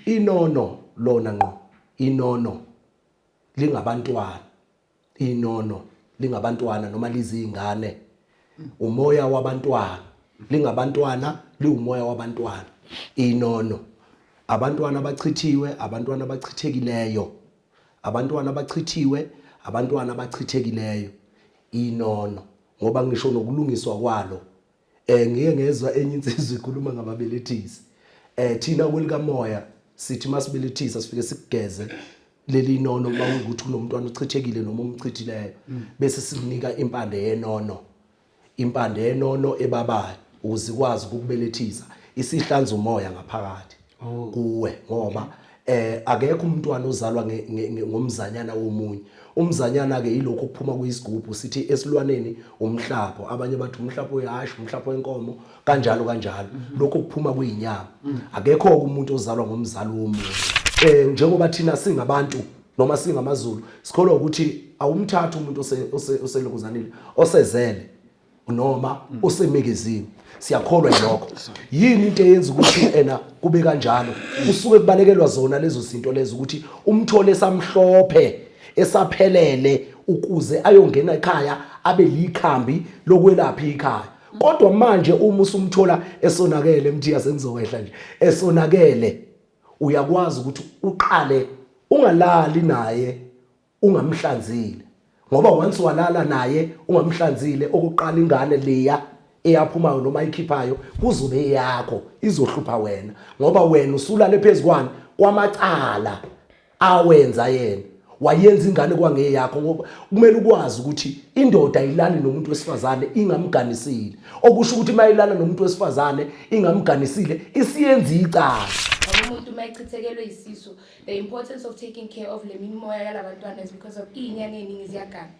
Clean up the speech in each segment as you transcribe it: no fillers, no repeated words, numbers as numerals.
inono lona ngqo inono lingabantwana lingabantwana noma lizingane umoya wabantwana lingabantwana liumoya wabantwana inono abantwana abachithiwe abantwana abachithekileyo inono ngoba ngisho nokulungiswa kwalo ngeke ngezwe enye insizwe ikhuluma ngababelethisi thina kwelika moya sithi masibelethisa sifike sikugeze leli inono mawukuthi kunomntwana ochithekile noma umchithileyo bese sikunika impande yenono ebabayo ukuze ikwazi ukubelethisa isihlanza umoya ngaphakathi kuwe ngoba akekho umntwana ozalwa ngomzanyana womunye umzanyana ke yilokho okuphuma kuyisigubhu sithi esilwaneni umhlapho abanye bathi umhlapho wehashe umhlapho wenkomo kanjalo lokho kuphuma kuyinyama akekho umuntu ozalwa ngomzalo womunye njengoba thina singabantu noma singamaZulu sikholwa ukuthi awumthatha umuntu oselokuzanile osezele noma osemekeziwe siyakholwa lokho yini into eyenza ukuthi kube kanjalo usuke kubalekelwa zona lezo zinto lezo ukuthi umthole samhlophe esaphelele ukuze ayongena ekhaya abe likhambi lokwelapha ikhaya kodwa manje uma usumthola esonakele mthiya sengizowehla nje esonakele uyakwazi ukuthi uqale ungalali naye ungamhlanzile ngoba once walala naye ungamhlanzile okuqala ingane leya eyaphumayo noma ikhiphayo kuzobe yakho izohlupha wena ngoba wena usulale phezukwane kwamacala awenza yena wayenza ingane kwangeyakho ngoba kumele ukwazi ukuthi indoda ayilali nomuntu wesifazane ingamganisile okusho ukuthi mayilala nomuntu wesifazane ingamganisile isiyenza icala umuntu mayichithekelwe isiso the importance of taking care of le mimoya yalabantwana is because of inyane eningi ziyaganga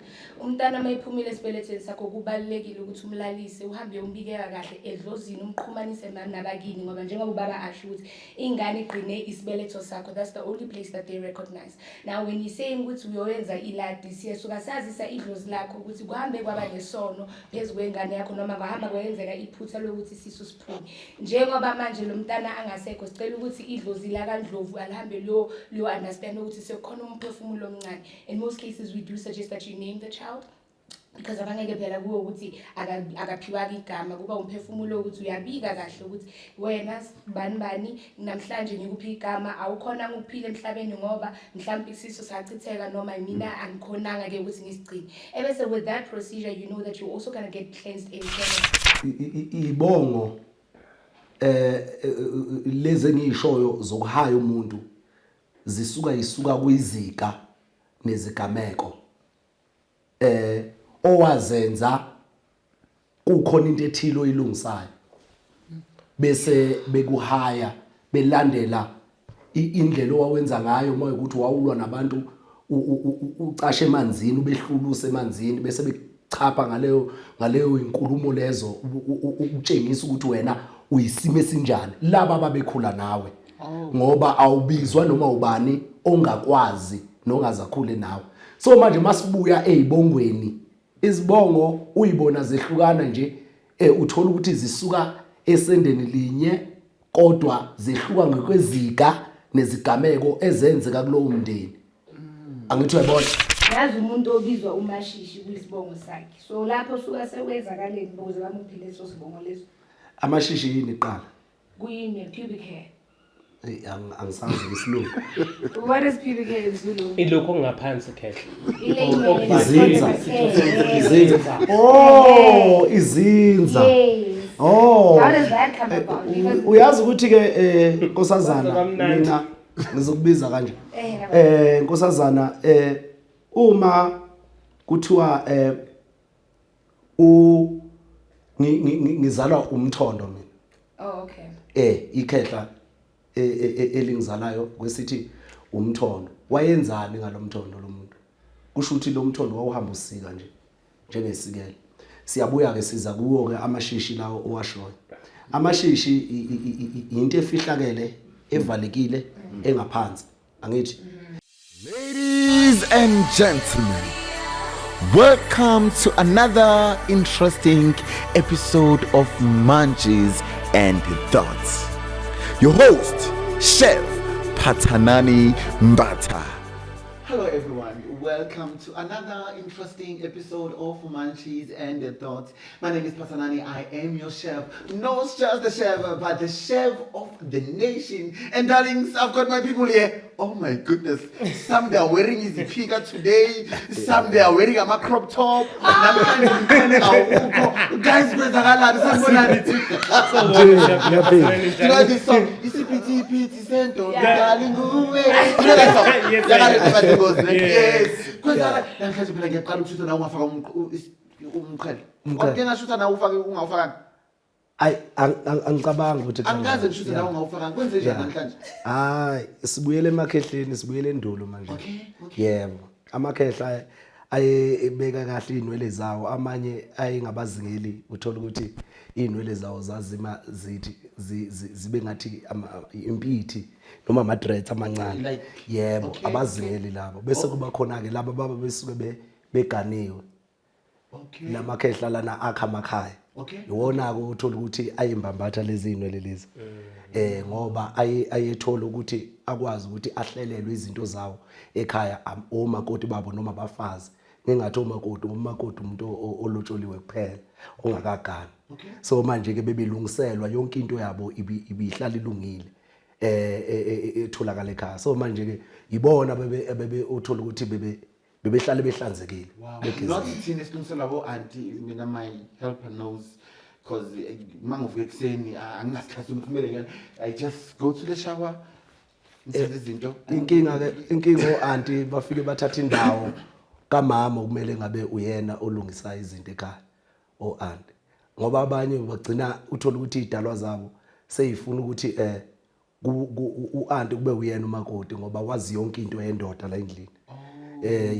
umntana mayiphumile esibelethweni sakho kubalekile ukuthi umlalise uhambe umbikeka kahle edlozini umqhumanise nabakini ngoba njengoba ubaba asho ukuthi ingane igcine isibeletho sakho that's the only place that they recognize now when you saying ukuthi uyoyenza iladi siyesuka sazisa idlozi lakho ukuthi kuhambe kwaba nesono phezukwengane yakho noma kuhamba kwenzeka iphutha lokuthi isisu siphume njengoba manje lo mntana angasekho sicela ukuthi idlozi la kaNdlovu alihambe lo understand ukuthi sekukhona umphefumulo omncane in most cases we do suggest that you name the child because abangeke phela kuwo ukuthi akaphiwa igama kuba umphefumulo ukuthi uyabika kahle ukuthi wena bani namhlanje ngikuphi igama awukhona ukuphila emhlabeni ngoba mhlawumbe isiso sachitheka noma mina angikhonanga ke ukuthi ngisigcine ebese with that procedure you know that you also going to get cleansed internally ibongo leze ngishoyo zokuhaya umuntu zisuka kuyizika nezigameko owazenza kukhona into ethilo oyilungisayo bese bekuhaya belandela indlela owawenza ngayo uma ukuthi wawulwa nabantu ucashe emanzini ubehluluse emanzini bese bechapha ngaleyo inkulumo lezo ukutshengisa ukuthi wena uyisime sinjani laba ababekhula nawe ngoba awubizwa noma ubani ongakwazi nongazakhule nawe so manje masibuya ezibongweni izibongo uyibona zehlukana nje uthola ukuthi zisuka esendeni linye kodwa zehluka ngokwezika nezigameko ezenzeka kulowo mndeni angithi uyabona yazi umuntu obizwa uMashishi kwisibongo sakhe so lapho suka sekwenzakaleni ukuze bamuphile leso sibongo leso amashishi yini iqala kuyini pubic hair angisazi isilungu what is pubic hair in Zulu ilokho ngaphansi khehle izinza izinza how does that come about uyazi ukuthi ke nkosazana mina ngizokubiza kanje nkosazana uma kuthiwa ngizalwa umthondo mina okay ikhehla elingizalayo kwesithi umthondo wayenzani ngalomthondo lomuntu kusho ukuthi lo mthondo wawuhamba usika nje njengesikele siyabuya ke siza kuwo ke amashishi lawo owashoyo amashishi into efihlakele evalekile engaphansi angithi Ladies and gentlemen, welcome to another interesting episode of Munchies and Thoughts. Your host, Chef Pathanani Mbatha. Hello everyone, welcome to another interesting episode of Munchies and the Thoughts. My name is Pathanani, I am your chef. Not just the chef, but the chef of the nation. And darlings, I've got my people here. Oh my goodness, some they are wearing his pika today, some they are wearing a crop top. Guys, you know this song? Isipiti sento, darling, yes. Kwenza namhlanje phela ngiyaqala ukushutha nawe ungafaka umqhele. Okuyena ngashutha nawe ufake ungawufaka. Ay angicabanga ukuthi angikaze ngishuthe nawe ungawufaka. Kwenze njani namhlanje? Hayi sibuyele emakhehleni sibuyele endulo manje. Okay. Yebo. Amakhehla ayebeka kahle inwele zawo amanye ayengabazingeli uthola ukuthi inwele zawo zazima zithi zibe ngathi impithi noma ama dreads amancane yebo abazingeli labo bese kuba khona ke laba baba besuke beganiwe lamakhehla lana akha emakhaya iwona ke uthola ukuthi ayimbambatha lezi inwele lezi ngoba ayethola ukuthi akwazi ukuthi ahlelelwe izinto zawo ekhaya omakoti babo noma abafazi ngingathi omakoti umuntu olotsholiwe kuphela ongakagani so manje ke bebelungiselwa yonke into yabo ibihlala ilungile etholakala ekhaya so manje ke ibona bebe uthola ukuthi bebehlala behlanzekile not thina silungisela labo auntie mina my helper knows because mangovuka ekseni anginasikhathi ukuphumele ngani I just go to the shower izinto inkinga auntie bafike bathatha indawo kamama kumele ngabe uyena olungisa izinto ekhaya auntie ngoba abanye bagcina uthola ukuthi idalwa zabo seyifuna ukuthi auntie kube uyena umakoti ngoba wazi yonke into yendoda la endlini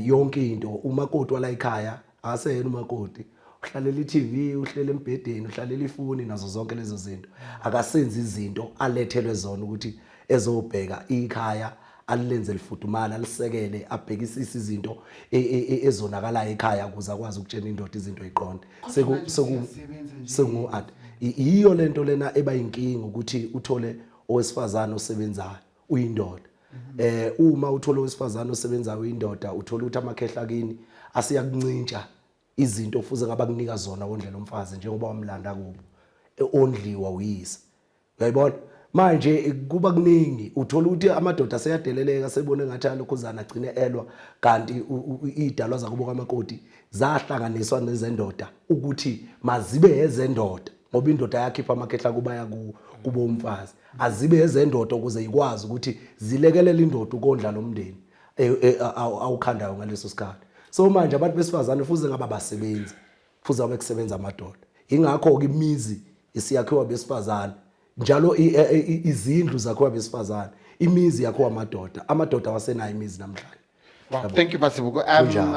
yonke into umakoti wala ekhaya aseyena umakoti uhlalela iTV uhlela embedeni uhlalela ifoni nazo zonke lezo zinto akasenzi izinto alethelwe zona ukuthi ezobheka ikhaya alilenze lifudumala alisekele abhekisisa izinto ezonakala ekhaya ukuze akwazi ukutshena indoda izinto eziqonde sekungu art iyo lento lena eba inkingi ukuthi uthole owesifazana osebenzayo uyindoda uma uthola owesifazana osebenzayo uyindoda uthola ukuthi amakhehla kini asiyakuncintsha izinto fuze ngaba kunika zona wondlela umfazi njengoba wamlanda kubo ondliwa uyise uyayibona manje kuba kuningi uthola ukuthi amadoda aseyadeleleka sebone ngathi alokhuzana agcine elwa kanti idalwa zakubo kwamakoti zahlanganiswa nezendoda ukuthi mazibe ezendoda ngoba indoda yakhipha amakhehla kubaya kubo umfazi azibe ezendoda ukuze ikwazi ukuthi zilekelela indoda ukondla lomndeni awukhandayo ngaleso sikhathi so manje abantu besifazane fuze ngaba basebenzi fuze abe kusebenza amadoda ingakho ke imizi isiyakhiwa besifazane njalo izindlu zakhiwa besifazane imizi yakhiwa amadoda wasenayo imizi namhlanje. Wow, thank you Basibuko.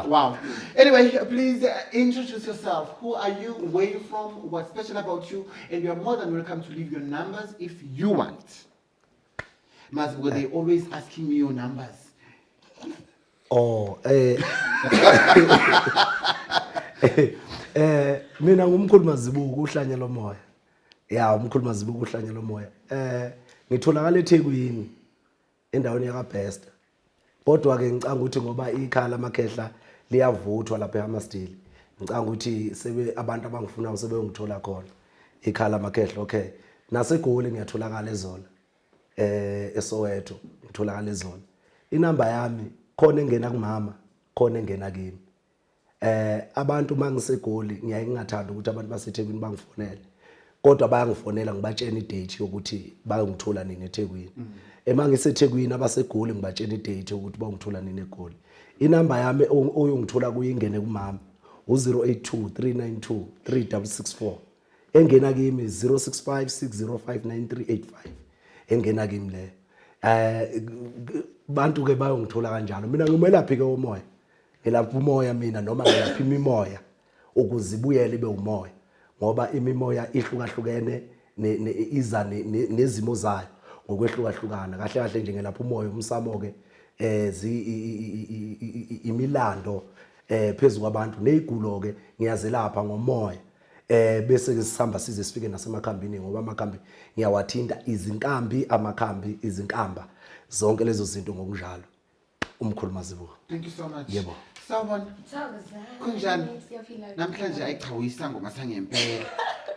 Wow. Anyway, please introduce yourself. Who are you? Where are you from? What's special about you? And you are more than welcome to leave your numbers if you want. Masibuko, they always asking me your numbers. Mina ngumkhulu Mazibuko uhlanyelo moya. Ya umkhulu Mazibuko uhlanyelo moya. Ngitholakala eThekwini endaweni yaKaBest. Kodwa ke ngicanga ukuthi ngoba ikhala amakhehla liyavuthwa lapha eHammersdale. Ngicanga ukuthi sebe abantu abangifuna sebengithola khona. Ikhala amakhehla okay. NaseGoli ngiyatholakala eZola. eSoweto ngitholakala eZola. Inamba yami khona engena kumama, khona engena kimi. Abantu mangisegoli ngiyaye ngingathanda ukuthi abantu baseThekwini bangifonele. Kodwa bayangifonela ngibatshena idate yokuthi bayongithola nini eThekwini. EmangiseThekwini abasegoli ngibatshena idate yokuthi bayongithola nini eGoli. Inamba yami oyongithola kuyingene kumama u082392364. Engena kimi 0656059385. Engena kimi le. Bantu ke bayongithola kanjalo. Mina ngimelaphi ke umoya. Ngelapha umoya mina noma ngelapha imimoya ukuzibuyela ibe umoya. Ngoba imimoya ihlukahlukene iza nezimo zayo ngokwehlukahlukana kahle kahle nje ngelapha umoya umsamo ke imilando phezulu kwabantu nezigulo ke ngiyazelapha ngomoya bese ke sihamba size sifike nasemakhambini ngoba amakhambi ngiyawathinta izinkambi amakhambi izinkamba zonke lezo zinto ngokunjalo umkhulu Mazibuko. Thank you so much. Yebo. Sawubona. Kunjani? Siyafila. Namhlanje ayichawisa ngoma sangempela.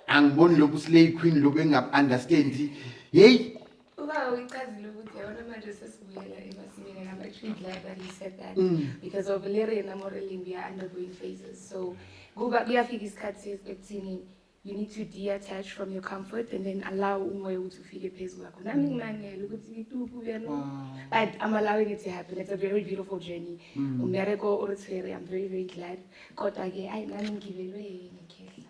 Angiboni lokhu slay queen loku engaunderstand. Hey, Uba uyichazile ukuthi yabona manje sesibuyela emasimini and I'm actually glad that he said that because of Larry and Amorelin we are undergoing phases. So kuyafika isikhathi ekuthini you need to detach from your comfort and then allow umoya ukuthi ufike phezulu kwakho. Nami ngimangele ukuthi ituku uyano. But I'm allowing it to happen. It's a very beautiful journey. Umbereko oritswere, I'm very very glad. Kodwa ke ayi nami ngibelwe ngekhehla.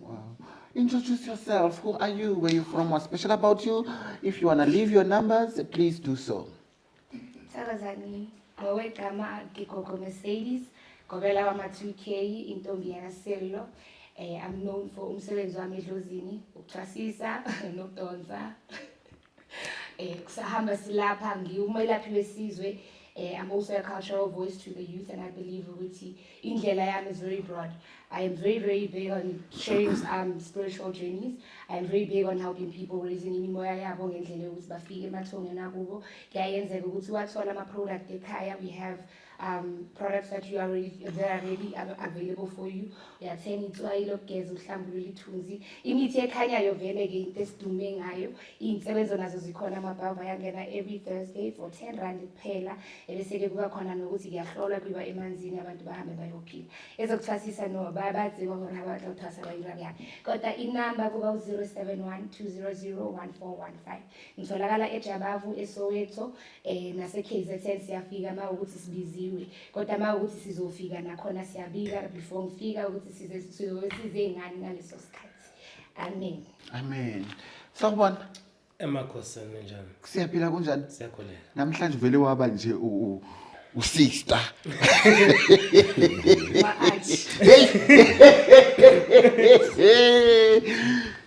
wow. Introduce yourself. Who are you? Where you from? What's special about you? If you want to leave your numbers, please do so. Sakazani, ngowegama Gigogo Mercedes, gobela wama 2K, intombi yakaSello. I'm known for umsebenzi wami edlozini, ukuthwasisa nokudonsa. Kusahamba silapha ngiumelaphi wesizwe. I'm also a cultural voice to the youth, and I believe ukuthi indlela yami is very broad. I am very, very big on sharing spiritual journeys. I am very big on helping people raising imimoya yabo ngendlela yokuthi bafike emathongeni akubo. Kuyayenzeka ukuthi wathola ama-product ekhaya. We have products that are already available for you. Uyathenga itswayi lokugeza uhlambulule ithunzi. Imithi ekhanyayo vele ke into esidume ngayo. Iy'nsebenzo nazo zikhona amabhava yangena every Thursday for 10 rand kuphela. Ebese-ke kuba khona nokuthi kuyahlolwa kuyiwa emanzini abantu bahambe bayophila. Ezokuthwasisa no bayaziwa bona abantu abathwasa bayilwa. Kodwa inamba kuba u-071-200-1415. Ngitholakala eJabavu, eSoweto, nase-KZN siyafika uma ukuthi sibiziwe. Kodwa uma ukuthi sizofika nakhona siyabika before ngifika ukuthi size ngani ngaleso sikhathi. Amen. Amen. Sawubona. Emakhosini njani? Siyaphila kunjani? Siyakholela. Namhlanje vele waba nje usister.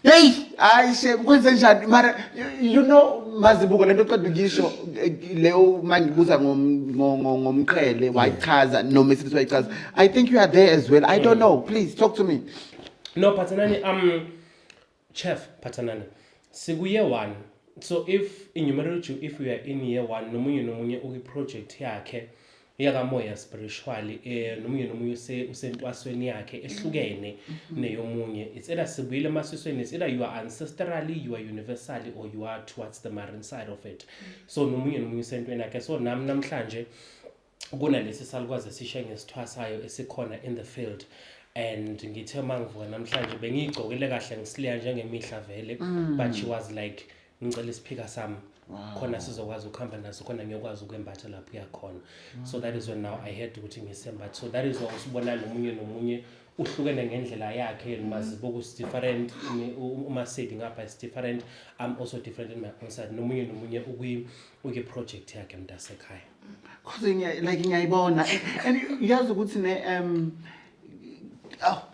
Hey, ayishe kwenze njani? Mara you know Mazibuko lento oqeda ukisho leyo mangibuza ngomqhele wayichaza noma esithi wayichaza. I think you are there as well. I don't know. Please talk to me. No, Pathanani, Chef Pathanani. Siku year 1. So if in numerology, if we are in year 1, nomunye uyi project yakhe yakamoya spiritually nomunye usentwasweni yakhe ehlukene neyomunye. It's either sibuyile emasisweni, it's either you are ancestrally, you are universally, or you are towards the marine side of it. So nomunye usentweni yakhe. So namhlanje kunalesi salukwazi esisha ngesithwasayo esikhona in the field. And ngithe mangivuka namhlanje bengigcokele kahle ngisleya njengemihla vele, but she was like ngicela isiphika sami khona sizokwazi ukuhamba naso khona ngiyokwazi ukwembatha lapho yakhona. So that is when now I had ukuthi ngisembathe. So that is why usibona nomunye uhlukene ngendlela yakhe. Mazibuko is different, uma setting up is different. I'm also different in my own side. Nomunye uyi project yakhe mntasekhaya. Cause like ngiyayibona and yazi ukuthi ne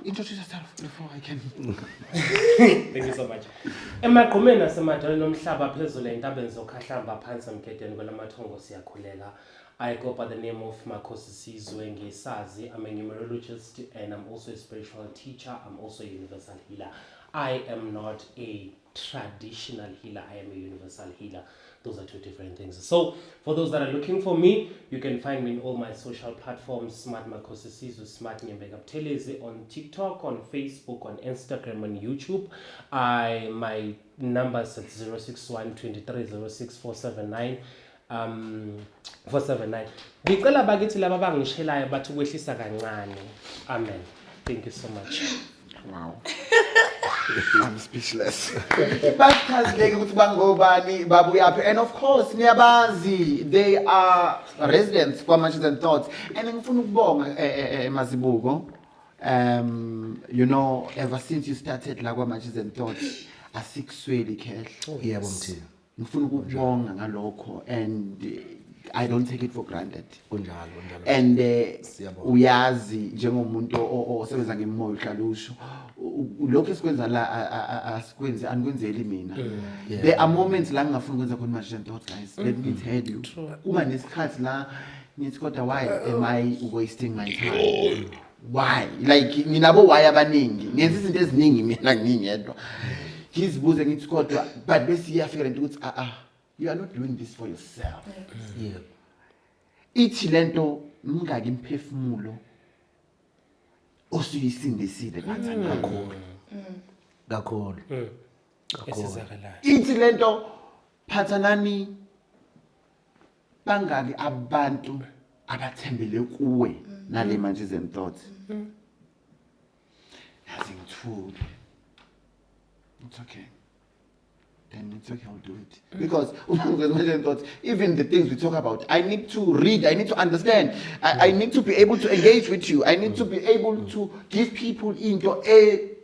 introduce yourself before I can. Thank you so much. Emaqhumeni nasemadolweni nomhlaba phezulu entabeni zokhahlamba phansi emgedeni kwelamathongo siyakhulela. I go by the name of Makhosi Sizwe ngisazi. I'm a numerologist and I'm also a spiritual teacher. I'm also a universal healer. I am not a traditional healer. I am a universal healer. Those are two different things. So for those that are looking for me, you can find me in all my social platforms, Smart Makhosi Sizwe, Smart Nyembeka Buthelezi, on TikTok, on Facebook, on Instagram, on YouTube. My numbers at 061-2306-479. 479. Ngicela bakithi laba bangishelayo bathi ukwehlisa kancane. Amen. Thank you so much. Wow. I'm speechless. Bachazileke ukuthi bangobani babuyaphi, and of course niyabazi they are residents kwa Matches and Thoughts, and ngifuna ukubonga Mazibuko, you know, ever since you started la kwa Matches and Thoughts asikusweli khehle. Yebo mthini. Ngifuna ukubonga ngalokho, and I don't take it for granted. Kunjalo. And uyazi njengomuntu osebenza ngemoya uhlalusho lokho esikwenza la asikwenzi anikwenzeli mina. There are moments la ngingafuna ukwenza khona Matches and Thoughts, guys. Let me tell you. Kuba nesikhathi la ngithi kodwa why am I wasting my time? Why? Like nginabo why abaningi. Ngenza izinto eziningi mina ngingedwa. Ngizibuze ngithi kodwa but bese iyafika into ukuthi you are not doing this for yourself. Yeah. Ithi lento mngaki imphefumulo osuyisindisile phathana kakhulu. Kakhulu. Esizakalayo. Ithi lento phathanani bangaki abantu abathembele kuwe nale Munchies and Thoughts. Yazi ngithule. It's okay. Then it's okay, I'll do it. Because even the things we talk about, I need to read, I need to understand, I need to be able to engage with you, I need to be able to give people into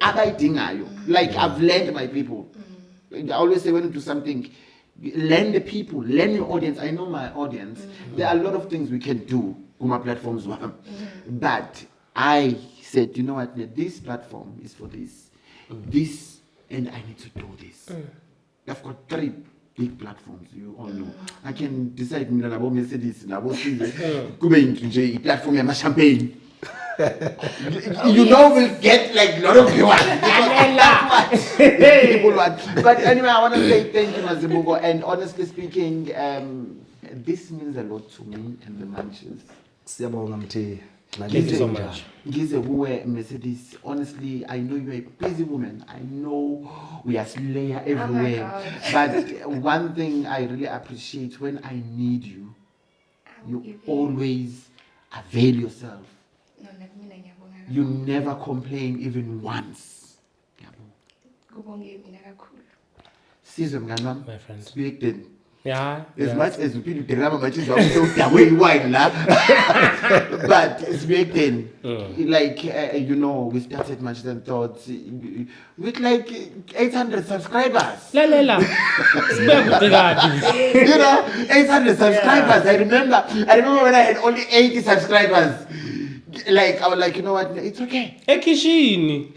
abayidingayo. Like I've learned my people. I always say when you do something, learn the people, learn your audience. I know my audience. There are a lot of things we can do on my platforms, but I said, you know what, this platform is for this, this, and I need to do this. I've got 3 big platforms, you all know. I can decide mina nabo Mercedes nabo Size kube nje platform ya champagne. You know we'll get like a lot of viewers because that's what people want. But anyway, I want to say thank you, Mazibuko, and honestly speaking, this means a lot to me and the Munchies. Siyabonga Mthe. Thank you so much. Ngize kuwe Mercedes, honestly, I know you're a busy woman. I know we are slayer everywhere. But one thing I really appreciate, when I need you, you always avail yourself. You never complain even once. Sizwe mngani wami. My friend. Speak then. Yeah. As much as we feel the drama matches are so way wide la. But it's back then. Like you know, we started Munchies and Thoughts with like 800 subscribers. La. You know, 800 subscribers. I remember when I had only 80 subscribers. Like I was like, you know what? It's okay. Ekishini.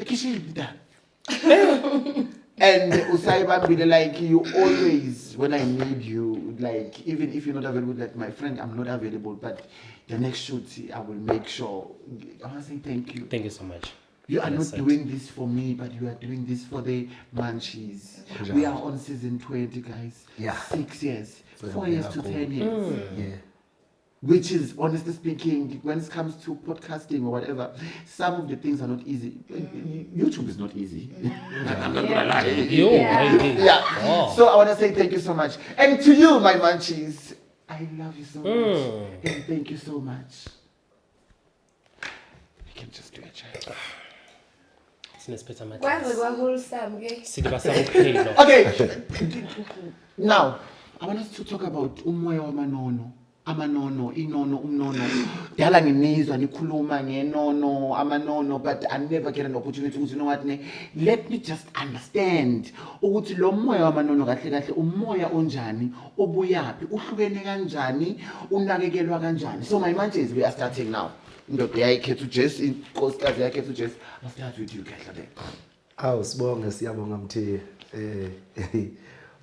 And Usaiba be like, you always, when I need you, like even if you're not available, like my friend, I'm not available, but the next shoot I will make sure. I want to say thank you. Thank you so much. You are not doing this for me, but you are doing this for the Munchies. We are on season 20, guys. Yeah. 6 years, 4 years to 10 years. Yeah. Which is, honestly speaking, when it comes to podcasting or whatever, some of the things are not easy. YouTube is not easy. I'm not gonna lie. Yeah. Oh. So I want to say thank you so much. And to you, my Munchies, I love you so much. And thank you so much. You can just do a chat. Okay. Now, I want us to talk about umoya wamanono. Amanono, inono, umnono. Dala nginizwa nikhuluma ngenono, amanono, but I never get an opportunity to know what. Let me just understand. Ukuthi lo moya wamanono kahle kahle umoya onjani, obuyaphi, uhlukene kanjani, unakekelwa kanjani. So my Munchies, we are starting now. Ndoda yakhe Jess, inkosikazi yakhe Jess. I'll start with you kahle. Awu sibonge siyabonga Mthe.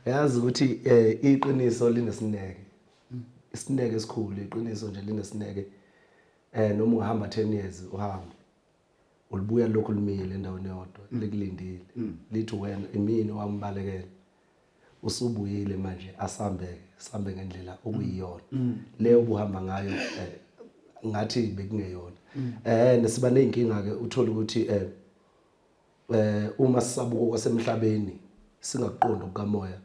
Yazi ukuthi iqiniso linesineke. Isineke esikhulu, iqiniso nje linesineke. Noma uhamba 10 years uhamba. Ulibuya lokho limile endaweni yodwa, likulindile. Lithi wena imini wambalekela. Usubuyile manje sambe ngendlela okuyiyona. Leyo buhamba ngayo ngathi bekungeyona. Nesiba nezinkinga ke uthola ukuthi uma sisabuka kwasemhlabeni singaqondi ukukamoya.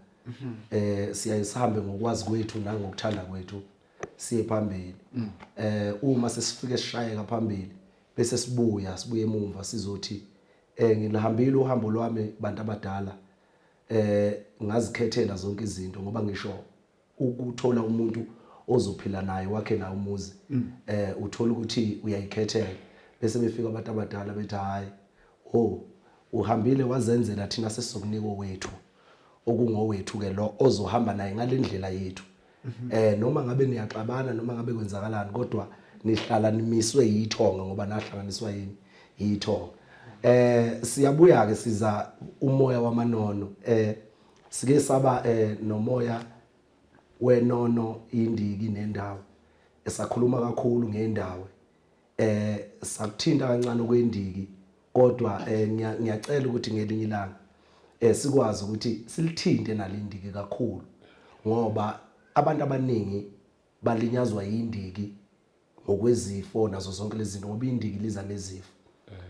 Siyayihambe ngokwazi kwethu nangokuthanda kwethu siye phambili. Uma sesifike sishayeka phambili bese sibuye emumva sizothi ngilahambile uhambo lwami bantu abadala ngazikhethela zonke izinto ngoba ngisho ukuthola umuntu ozophila naye wakhe na umuzi uthola ukuthi uyayikhethela bese befika abantu abadala bethi hayi uhambile wazenzela thina sesizokunika wethu okungowethu ke lo ozohamba naye ngalendlela yethu. Noma ngabe niyaxabana noma ngabe kwenzakalani kodwa nihlala nimiswe yithonga ngoba nahlanganiswa yini yithonga. Siyabuya ke siza umoya wamanono. Sike saba nomoya wenono indiki nendawo. Esakhuluma kakhulu ngendawo. Sakuthinta kancane kwendiki kodwa ngiyacela ukuthi ngelinye ilanga sikwazi ukuthi silithinte nalindiki kakhulu ngoba abantu abaningi balinyazwa indiki ngokwezifo nazo zonke lezi zinto ngoba indiki liza nezifo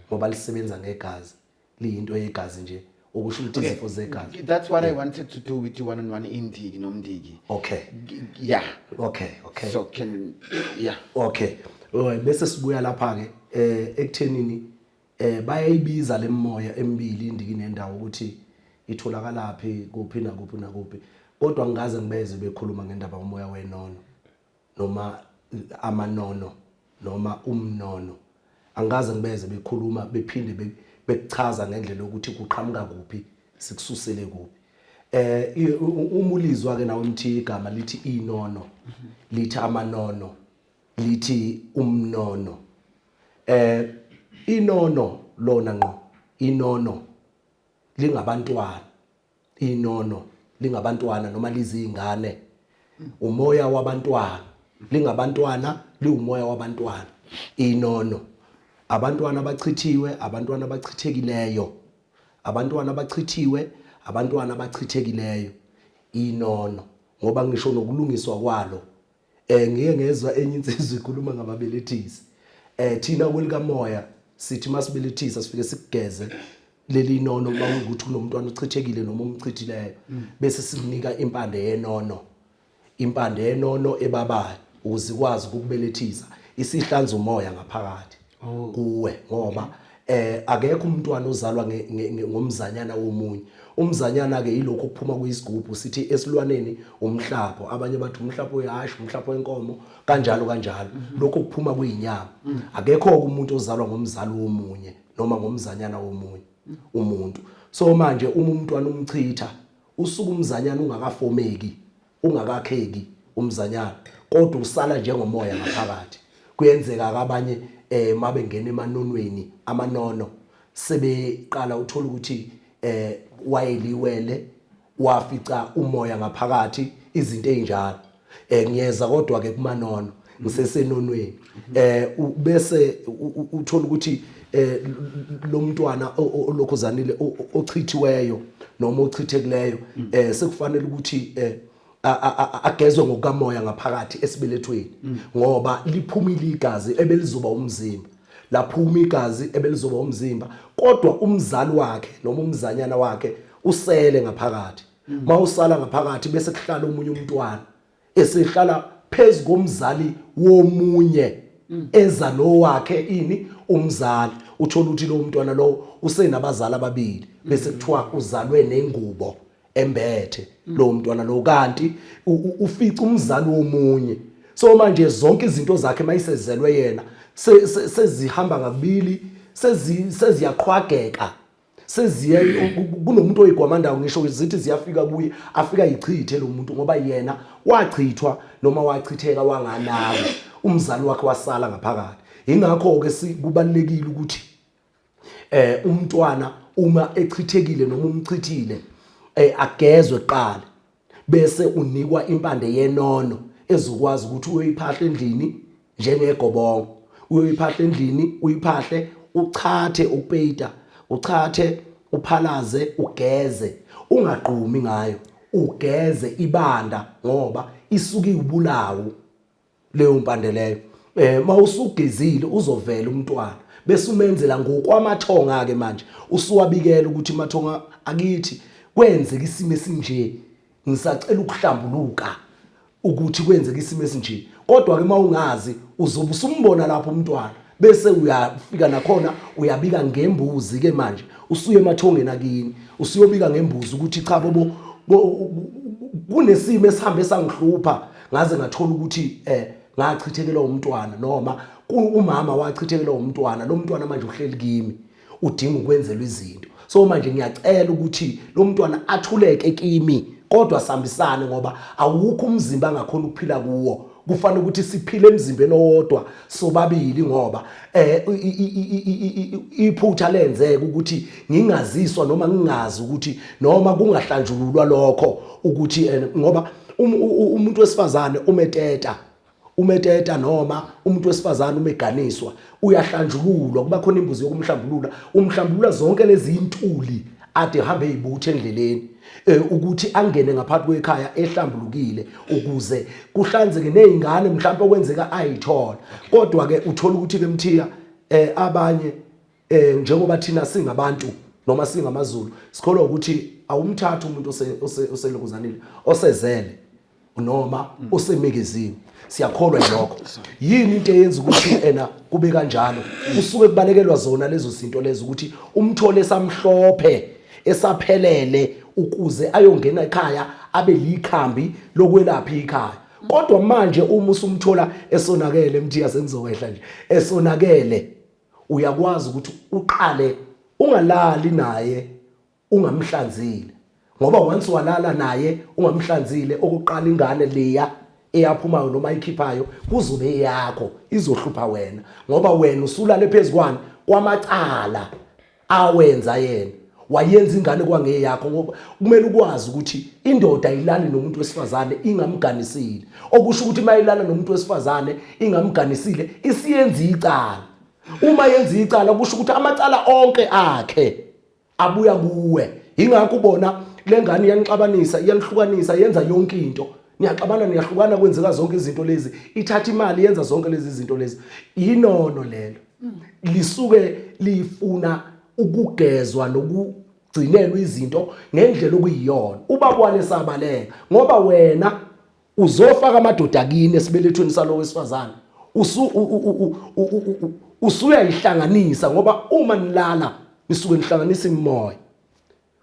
ngoba lisebenza ngegazi liyinto yegazi nje okusho ukuthi izifo zegazi. That's what I wanted to do with you one-on-one indiki nomndiki. Okay. Yeah. Okay. So yeah. Okay. Bese sibuya lapha ke ekuthenini bayayibiza lemoya emibili indiki nendawo ukuthi itholakala laphi kuphi na kuphi kodwa ngingaze ngibeze bekhuluma ngendaba yomoya wenono noma amanono noma umnono angaze ngibeze bekhuluma bephinde bekuchaza ngendlela ukuthi kuqhamuka kuphi sikususele kuphi. Umulizwa ke nawo umthi igama lithi inono lithi amanono lithi umnono. Inono lona ngqo inono lingabantwana noma lizingane umoya wabantwana lingabantwana liumoya wabantwana inono abantwana abachithiwe abantwana abachithikileyo inono ngoba ngisho nokulungiswa kwalo ngike ngezwa enye insizwe ikhuluma ngababelethisi thina kwelikamoya sithi masibelethisa sifike sikugeze leli nono mawukuthi kunomntwana ochithekile noma umchithileyo bese sikunika impande yenono ebabayo uzikwazi ukubelethisa isihlanza umoya ngaphakathi kuwe ngoba akekho umntwana ozalwa ngomzanyana womunye umzanyana ke yilokho kuphuma kuyisigubhu sithi esilwaneni umhlapho abanye bathi umhlapho wehashe umhlapho wenkomo kanjalo lokho kuphuma kuyinyama akekho umuntu ozalwa ngomzali womunye noma ngomzanyana womunye umuntu so manje umntwana umchitha usuku umzanyana ungakafomeki ungakakheki umzanyana kodwa usala njengomoya ngaphakathi kuyenzeka abanye mabengena emanonweni amanono sebeqala uthola ukuthi wayeliwele wafica umoya ngaphakathi izinto ezinjalo ngiyeza kodwa ke kumanono ngisesenonweni bese uthola ukuthi lo mntwana olokhuzanile ochithiweyo noma ochithekileyo sekufanele ukuthi agezwe ngokamoya ngaphakathi esibelethweni ngoba liphumile igazi ebelizoba umzimba laphuma igazi ebelizoba umzimba kodwa umzali wakhe noma umzanyana wakhe usele ngaphakathi mawusala ngaphakathi bese kuhlala umunye umntwana esihlala phezulu komzali womunye eza lo wakhe ini umzali uthola ukuthi lo mntwana lo usenabazali ababili bese kuthiwa uzalwe nengubo embethe lo mntwana lo kanti ufica umzali womunye so manje zonke izinto zakhe mayisezelwe yena sezihamba ngakubili seziyaqhwageka seziye kunomuntu oyigwamandawo ngisho zithi ziyafika kuye afika yichithe lo muntu ngoba yena wachithwa noma wachitheka wanganawe umzali wakhe wasala ngaphakathi ingakho ke kubalekile ukuthi umntwana uma echithekile noma umchithile agezwe qala bese unikwa impande yenono ezokwazi ukuthi uyoyiphahla endlini njengegobongo uyoyiphahla endlini uyiphahle uchathe upeyita uchathe uphalaze ugeze ungaqhumi ngayo ugeze ibanda ngoba isuke ibulawo leyo mpande leyo mawusugezile uzovela umntwana bese umenzela ngokwamathonga ke manje usuwabikela ukuthi mathonga akithi kwenzeka isimo esinje ngisacela ukuhlambuluka ukuthi kwenzeka isimo esinje kodwa ke mawungazi uzobe usumbona lapho umntwana bese uyafika nakhona uyabika ngembuzi ke manje usuye emathongeni akini usuyobika ngembuzi ukuthi cha bobo kunesimo esihambe sangihlupha ngaze ngathola ukuthi ngachithekelwa umntwana noma umama wachithekelwa umntwana lo mntwana manje uhleli kimi udinga ukwenzelwa izinto so manje ngiyacela ukuthi lo mntwana athuleke kimi kodwa sambisane ngoba awukho umzimba angakhona ukuphila kuwo kufanele ukuthi siphile emzimbeni owodwa sobabili ngoba iphutha lenzeka ukuthi ngingaziswa noma ngingazi ukuthi noma kungahlanjululwa lokho ukuthi ngoba umuntu wesifazane umeteta noma umuntu wesifazane umeganiswa uyahlanjululwa kuba khona imbuzi yokumhlambulula umhlambulula zonke lezi intuli ade hambe izibuthe endleleni ukuthi angene ngaphakathi kwekhaya ehlambulukile ukuze kuhlanzeke nezingane mhlawumbe okwenzeka ayithola kodwa ke uthola ukuthi ke Mthiya abanye njengoba thina singabantu noma singamaZulu sikholwa ukuthi awumthatha umuntu oselokuzanile osezele noma osemekeziwe siyakholwa lokho yini into eyenza ukuthi kube kanjalo usuke kubalekelwa zona lezo zinto lezo ukuthi umthole esamhlophe esaphelele ukuze ayongena ekhaya abe likhambi lokwelapha ikhaya kodwa manje uma usumthola esonakele Mthiya sengizokwehla nje esonakele uyakwazi ukuthi uqale ungalali naye ungamhlanzile ngoba once walala naye ungamhlanzile okuqala ingane leya eyaphumayo noma ikhiphayo kuzobe yakho izohlupha wena ngoba wena usulale phezukwana kwamacala awenza yena wayenza ingane kwangeyakho ngoba kumele ukwazi ukuthi indoda ayilali nomuntu wesifazane ingamganisile okusho ukuthi mayilala nomuntu wesifazane ingamganisile isiyenza icala uma yenza icala kusho ukuthi amacala onke akhe abuya kuwe ingakho ubona lengane iyanixabanisa iyanihlukanisa yenza yonke into niyaxabana niyahlukana kwenzeka zonke izinto lezi ithatha imali yenza zonke lezi zinto lezi yinono lelo lisuke lifuna ukugezwa nokugcinelwa izinto ngendlela okuyiyona ubabone sabaleka ngoba wena uzofaka amadoda kini esibelethweni salo wesifazane usuyayihlanganisa ngoba uma nilala nisuke nihlanganisa imoya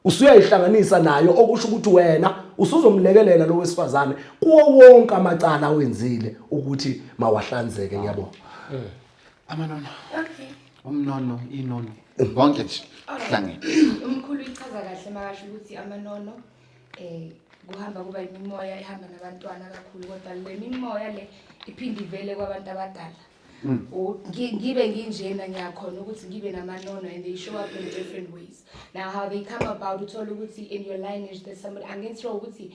usuyayihlanganisa nayo okusho ukuthi wena usuzomlekelela lo wesifazane kuwo wonke amacala awenzile ukuthi mawahlanzeke ngiyabona Amanono. Okay. Umnono, inono. Bonke nje. Hlangene. Umkhulu ichaza kahle makasho ukuthi amanono kuhamba kuba imimoya ihamba nabantwana kakhulu kodwa le mimoya le iphinde ivele kwabantu abadala. Ngibe nginjena ngiyakhona ukuthi ngibe namanono and they show up in different ways. Now how they come about uthola ukuthi in your lineage there's somebody against ukuthi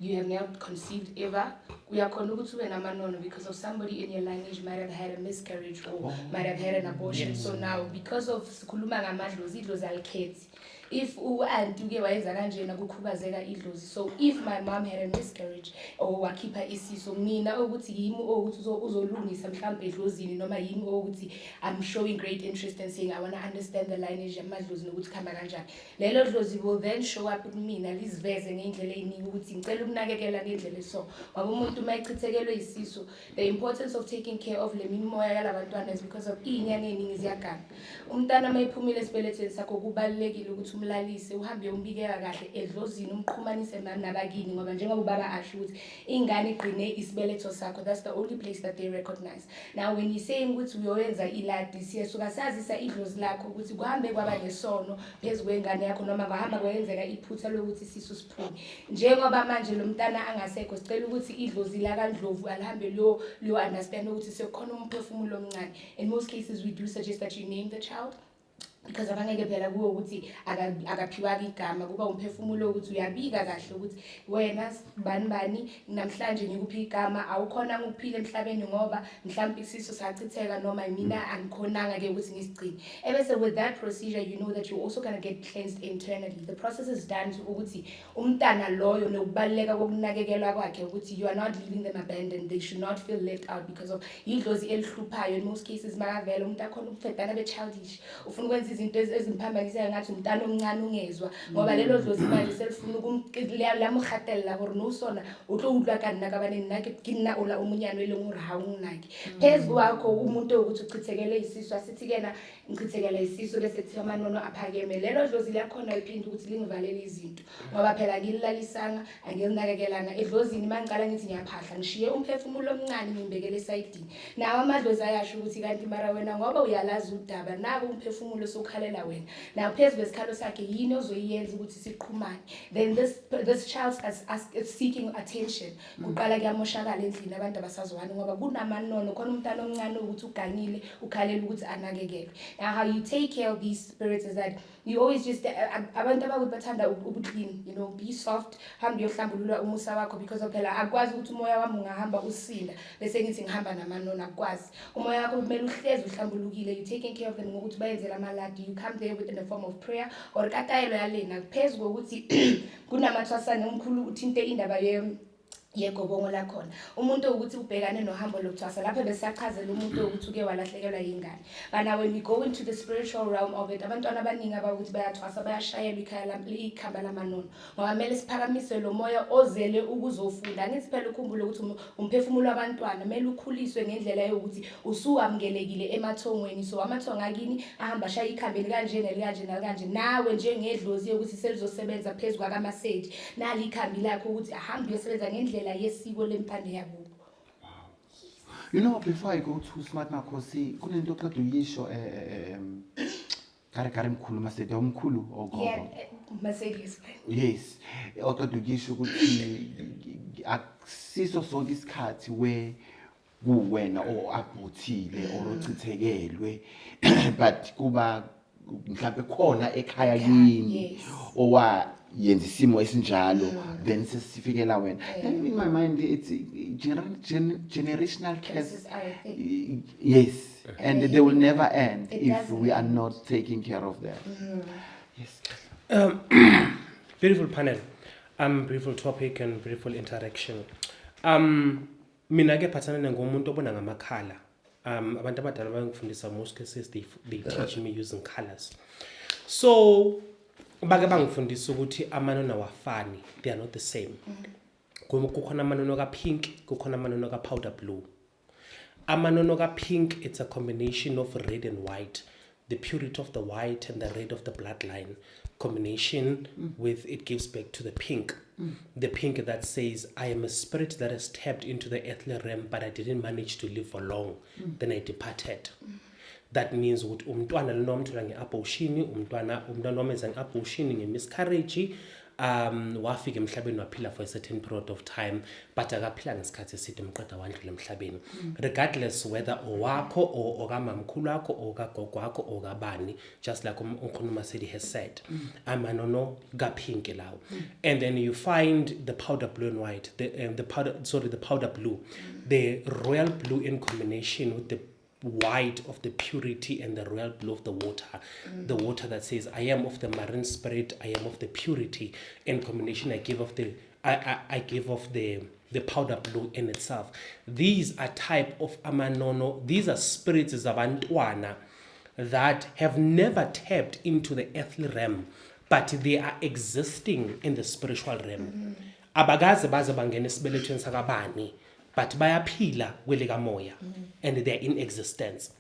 you have not conceived ever. Uyakhona ukuthi ube namanono because of somebody in your lineage might have had a miscarriage or might have had an abortion. Yes. So now because of sikhuluma ngamadlozi idlozi alikhethi. If u-auntie uke wayenza kanjena kukhubazeka idlozi so if my mom had a miscarriage or wakhipha isiso mina ukuthi yimi ukuthi uzolungisa mhlawumbe edlozini noma yimi ukuthi I'm showing great interest and saying I want to understand the lineage yamadlozi nokuthi khamba kanjani lelo dlozi will then show up kumina liziveze ngendlela eyiningi ukuthi ngicela ukunakekela ngendlela so ngoba umuntu mayichithekelwe isiso the importance of taking care of le mimoya yalabantwana is because of inyanga eningi ziyagana umntana mayiphumile esibelethweni sakho kubalekile ukuthi umlalise uhambe umbikeka kahle edlozini umqhumanise nabakini ngoba njengoba ubaba asho ukuthi ingane igcine isibeletho sakho that's the only place that they recognize now when you saying ukuthi uyoyenza iladi siyesuka sazisa idlozi lakho ukuthi kuhambe kwaba nesono phezulu kwengane yakho noma kuhamba kwenzeka iphutha lokuthi sisu siphume njengoba manje lo mntana angasekho sicela ukuthi idlozi la kaNdlovu alihambe lo understand ukuthi sekukhona umphefumulo omncane in most cases we do suggest that you name the child because abangeke phela kuwo ukuthi akaphiwa igama kuba umphefumulo ukuthi uyabika kahle ukuthi wena bani namhlanje ngikuphi igama awukhona ukuphila emhlabeni ngoba mhlawumbe isiso sachitheka noma mina angikhonanga ke ukuthi ngisigcine ebese with that procedure you know that you also going to get cleansed internally the process is done ukuthi umntana loyo nokubaleka kokunakekelwa kwakhe ukuthi you are not leaving them abandoned they should not feel left out because of idlozi elihluphayo in most cases makavela umuntu akhona ukufedana be childish ufuna ukwenza izinto ezimphambanisa ngathi umntana omncane ungezwa ngoba lelo dlozi manje selifuna ukumlamukhatela hore no sona utlo udla kanina kabaneni nake kinna ola umunyano elenguri ha unginaki phezulu wakho umuntu ukuthi uchithekele isisu asithi kena ngichithekele isisu bese thiwa amanono aphakeme lelo dlozi lakhona liphinde ukuthi lingivalele izinto ngoba phela ngililalisanga angilinakekelanga edlozini mangiqala ngithi ngiyaphahla ngishiye umphefumulo omncane ngimbekele esayidini nawo amadlozi ayasho ukuthi kanti mara wena ngoba uyalazi udaba nako umphefumulo sokhalela wena now phezulu esikhalo sakhe yini ozoyenza ukuthi siqhumane then this child starts seeking attention kuqala kuyamoshakala endlini abantu abasazwani ngoba kunamanono khona umntana omncane ukuthi ugangile ukhalela ukuthi anakekelwe now how you take care of these spirits is that you always just abantu abakuthi bathanda ubuclean, you know, be soft, hambe uyohlambulula umusa wakho because of phela akwazi ukuthi umoya wami ungahamba usinda bese ngithi ngihamba namanona akwazi. Umoya wakho kumele uhlezi uhlambulukile, you taking care of them ngokuthi bayenzela amaladi, you come there within the form of prayer or katayelo yalena phezulu ukuthi kunamathwasane omkhulu uthinte indaba yegobongo la khona. Umuntu ukuthi ubhekane nohambo lokuthwasa lapha besiyachazela umuntu ukuthi uke walahlekelwa yingane. But when we go into the spiritual realm of it, abantwana abaningi abakuthi bayathwasa bayashayela ikhamba lamanono. Ngoba kumele siphakamise lo moya ozele ukuzofunda. Ngithi phela ukhumbule ukuthi umphefumulo wabantwana kumele ukhuliswe ngendlela yokuthi usuwamukelekile emathongweni. So amathongo akini ahamba shaya ikhambeni kanje nelikanje nalikanje. Nawe njengedlozi ukuthi selizosebenza phezulu kwamaseji. Nali ikhambi lakho ukuthi ahambe uyosebenza ngendlela yesiko lempande yabo. You know, before I go to Smart Makhosi, kunento oqeda uyisho kare mkhulu Masedi umkhulu ogogo. Yeah, Mercedes. Yes. Oqeda uyisho ukuthi akusiso sonke isikhathi kuwena abhuthile or ochithekelwe but kuba mhlawumbe khona ekhaya kini owa yenza isimo esinjalo then sesifikela wena. Then in my mind it's generational curse. Yes, and they will never end if we are not taking care of them. Yes. Beautiful panel, beautiful topic and beautiful interaction. Mina ke phathanana ngomuntu obona ngamakhala. Abantu abadala bayangifundisa most cases they teach me using colors. So bake bangifundisa ukuthi amanona wafani, they are not the same. Kukhona amanono ka pink, kukhona amanono ka powder blue. Amanono ka pink, it's a combination of red and white, the purity of the white and the red of the bloodline combination with it gives back to the pink. The pink that says, I am a spirit that has tapped into the earthly realm, but I didn't manage to live for long. Then I departed. That means ukuthi umntwana lo nomthola ngeabortion, umntwana omenza ngeabortion ngemiscarriage, wafika emhlabeni waphila for a certain period of time, but akaphila ngesikhathi eside emqeda wandlula emhlabeni. Regardless whether owakho or okamamkhulu wakho or kagogo wakho or kabani, just like uNkulunkulu Masedi has said, amanono kaphinki lawo. And then you find the powder blue and white, the powder blue, the royal blue in combination with the white of the purity and the royal blue of the water, the water that says I am of the marine spirit, I am of the purity. In combination, I give of the powder blue in itself. These are type of amanono. These are spirits zabantwana that have never tapped into the earthly realm, but they are existing in the spiritual realm. Abagaze baze bangena esibelethweni sakabani, but bayaphila kweleka moya and they are in existence.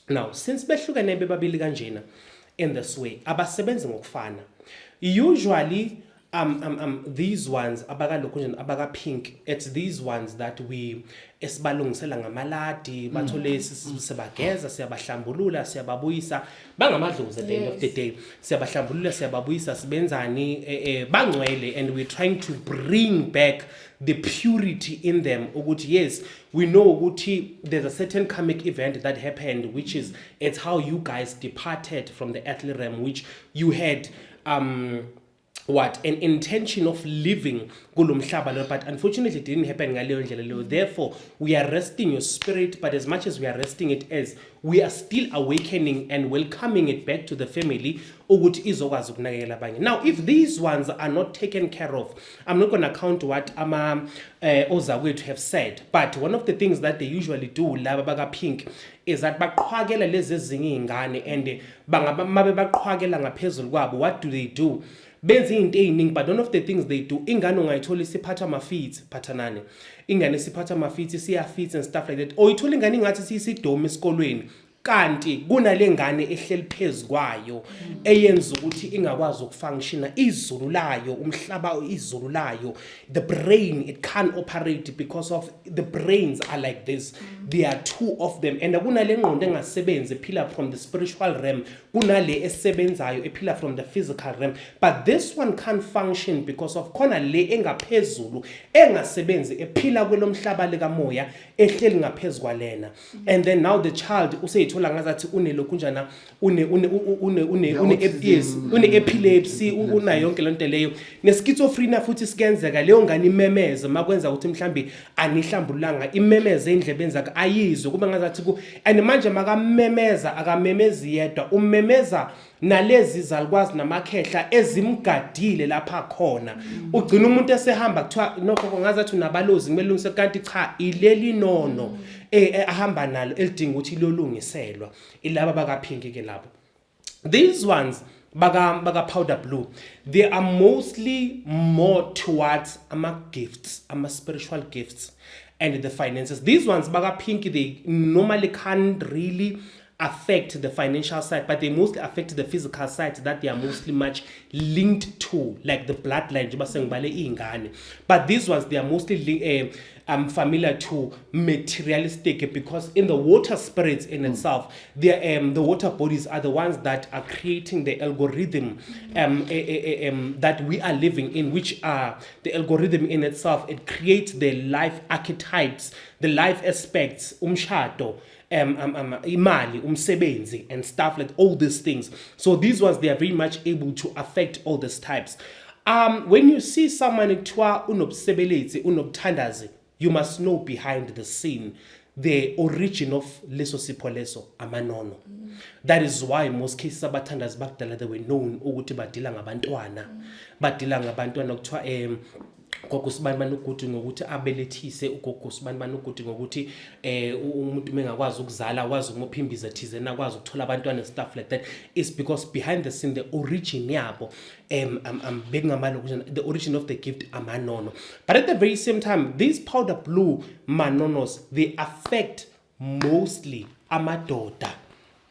Now, since behlukene bebabili kanjena in this way, abasebenzi ngokufana. Usually these ones abaga pink, it's these ones that we esibalungisela ngamaladi bathole sebageza siyabahlambulula siyababuyisa bangamadlozi at the end of the day siyabahlambulula siyababuyisa sibenzani bangcwele, and we're trying to bring back the purity in them ukuthi yes we know ukuthi there's a certain karmic event that happened, which is it's how you guys departed from the earthly realm, which you had an intention of living kulomhlaba, but unfortunately it didn't happen ngaleyo ndlela leyo. Therefore we are resting your spirit, but as much as we are resting it, as we are still awakening and welcoming it back to the family ukuthi izokwazi ukunakekela abanye. Now if these ones are not taken care of, I'm not going to count what ozakwethu have said, but one of the things that they usually do laba baka pink is that baqhwakela lezi ezinye izingane, and mabe baqhwakela ngaphezulu kwabo, what do? Benzi into eyiningi, but one of the things they do, ingane ungayithola isiphatha ama-feet phathanane, ingane isiphatha ama-feet siya-feet and stuff like that, or ithola ingane ingathi siyisidome esikolweni, kanti kunale ngane ehleli phezu kwayo eyenza ukuthi ingakwazi ukufunctiona izulu layo, umhlaba izulu layo, the brain it can't operate because of the brains are like this. There are two of them, and kunale ngqondo engasebenzi ephila from the spiritual realm, kunale esebenzayo ephila from the physical realm, but this one can't function because of khona le engaphezulu engasebenzi ephila kwelomhlaba leka moya ehleli ngaphezulu kwalena. And then now the child useyithola uyithola ngazathi unelokhunjana autism, une-epilepsy unayo yonke lento leyo ne-schizophrenia futhi sikenzeka leyo ngane imemeze makwenza ukuthi mhlambe anihlambulanga imemeze endlebeni zakhe ayizwe kube ngazathi and manje makamemeza akamemezi yedwa umemeza nalezi zalikwazi namakhehla ezimgadile lapha khona ugcina umuntu esehamba kuthiwa nokho ngazathi unabalozi kumele ulungise kanti cha ileli nono ahamba nalo elidinga ukuthi lolungiselwa ilaba bakaphinki ke labo. These ones baga powder blue, they are mostly more towards gifts, spiritual gifts and the finances. These ones baga pinky, they normally can't really affect the financial side, but they mostly affect the physical side that they are mostly much linked to, like the bloodline. But these ones, they are mostly familiar to materialistic, because in the water spirits in itself, the water bodies are the ones that are creating the algorithm that we are living in, which are the algorithm in itself. It creates the life archetypes, the life aspects, umshado, imali, umsebenzi, and stuff like all these things. So these ones, they are very much able to affect all these types. When you see someone twa unobsebelezi, unobthandazi, you must know behind the scene the origin of leso sipho leso amanono. That is why most cases abathandazi bakudala they were known ukuthi badila ngabantwana, badila ngabantwana kuthiwa gogo sibani banuguti ngokuthi abelethise ugogo sibani banuguti ngokuthi umuntu mengakwazi ukuzala wazi ukumupha imbiza thizena akwazi ukuthola abantwana stuff like that. Is because behind the scene the origin yabo the origin of the gift amanono. But at the very same time, these powder blue manonos, they affect mostly amadoda.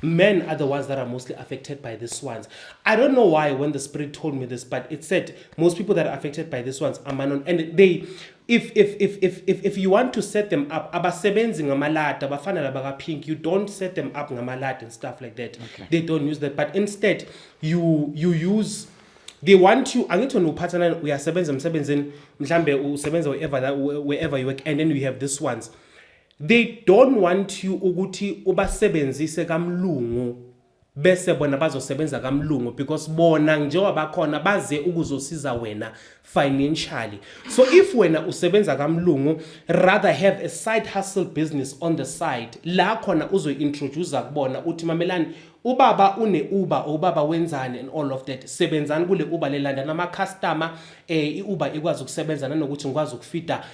Men are the ones that are mostly affected by these ones. I don't know why when the spirit told me this, but it said most people that are affected by these ones are manon. And they, if you want to set them up, abasebenzi ngamalata, abafana labaga pink, you don't set them up ngamalata and stuff like that. Okay. They don't use that, but instead you use. They want you. Angithi upattern uyasebenza emsebenzini mhlambe usebenza wherever you work, and then you have these ones. They don't want you ukuthi ubasebenzise kamlungu bese bona bazosebenza kamlungu, because bona njengoba bakhona baze ukuzosiza wena financially. So if wena usebenza kamlungu, rather have a side hustle business on the side la khona uzointroduce kubona uthi mamelani ubaba une Uber, ubaba wenzani and all of that. Sebenzani kule Uber lelanda nama customer iUber ikwazi ukusebenza nanokuthi ngikwazi ukufida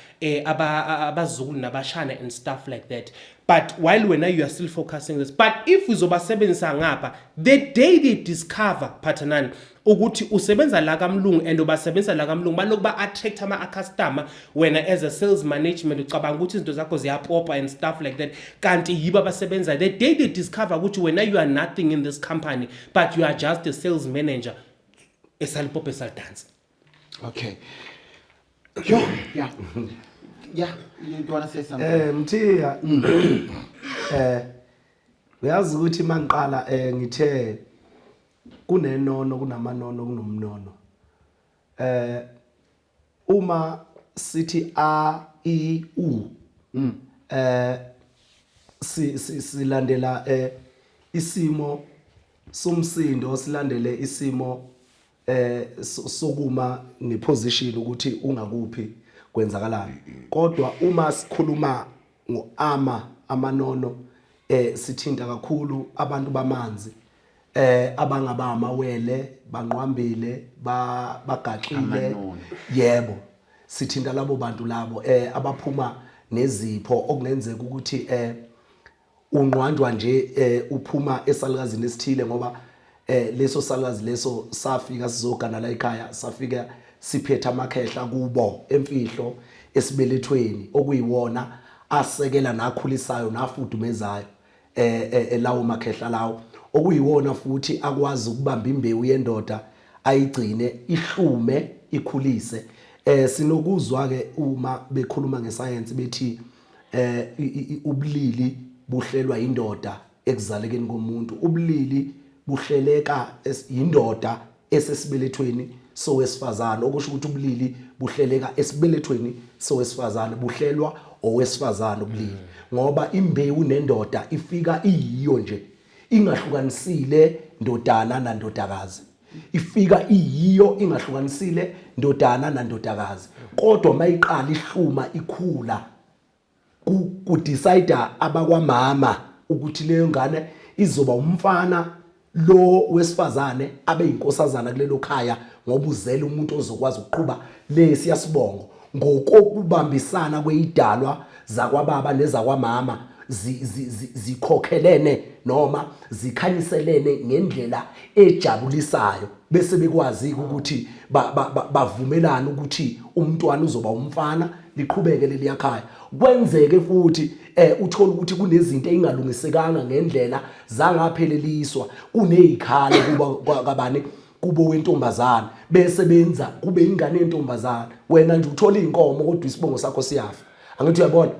abazukulu nabashana and stuff like that. But while you are still focusing this, but if uzobasebenzisa ngapha, the day they discover partner ukuthi usebenza la kamlungu and ubasebenza la kamlungu balokuba attract ama customer wena as a sales management ucabanga ukuthi izinto zakho ziyapopa and stuff like that, kanti yibo abasebenza. The day they discover ukuthi wena you are nothing in this company but you are just a sales manager, esalipopa esalidance. Okay. Yo, yeah. Yeah, you want to say something? Mthiya uyazi ukuthi mangiqala ngithe kunenono kunamanono kunomnono. Uma sithi a i u silandela isimo somsindo, silandele isimo sokuma ngeposition ukuthi ungakuphi kwenzakalani. Kodwa uma sikhuluma amanono sithinta kakhulu abantu bamanzi abangaba amawele banqwambile bagaxile. Yebo, sithinta labo bantu labo abaphuma nezipho okungenzeka ukuthi unqwandwa nje uphuma esalukazini esithile ngoba leso salukazi leso safika sizogana la ekhaya, safika siphethe amakhehla kubo emfihlo esibelethweni okuyiwona asekela nakhulisayo nafudumezayo lawo makhehla lawo, okuyiwona futhi akwazi ukubamba imbewu yendoda ayigcine ihlume ikhulise. Sinokuzwa ke uma bekhuluma ngescience bethi ubulili buhlelwa indoda ekuzalekeni komuntu, ubulili buhleleka indoda esesibelethweni sowesifazane, okusho ukuthi ubulili buhleleka esibelethweni sowesifazane buhlelwa owesifazane ubulili, ngoba imbewu nendoda ifika iyiyo nje, ingahlukanisile ndodana nandodakazi, ifika iyiyo ingahlukanisile ndodana nandodakazi. Kodwa mayiqala ihluma ikhula ku decide abakwamama ukuthi leyo ngane izoba umfana lo wesifazane abe inkosazana kulelo khaya, ngoba uzela umuntu ozokwazi ukuqhuba lesi yasibongo ngokubambisana kweyidalwa zakwababa nezakwamama zikhokhelene noma zikhanyiselene ngendlela ejabulisayo, bese bekwazi ukuthi bavumelana ukuthi umntwana uzoba umfana liqhubeke leli khaya. Kwenzeke futhi uthola ukuthi kunezinto eingalungisekanga ngendlela zangapheleliswa, kunezikhalo kuba kabani kubo wentombazana, bese benza kube ingane yentombazana, wena nje uthola inkomo kodwa isibongo sakho siyafa. Angithi uyabona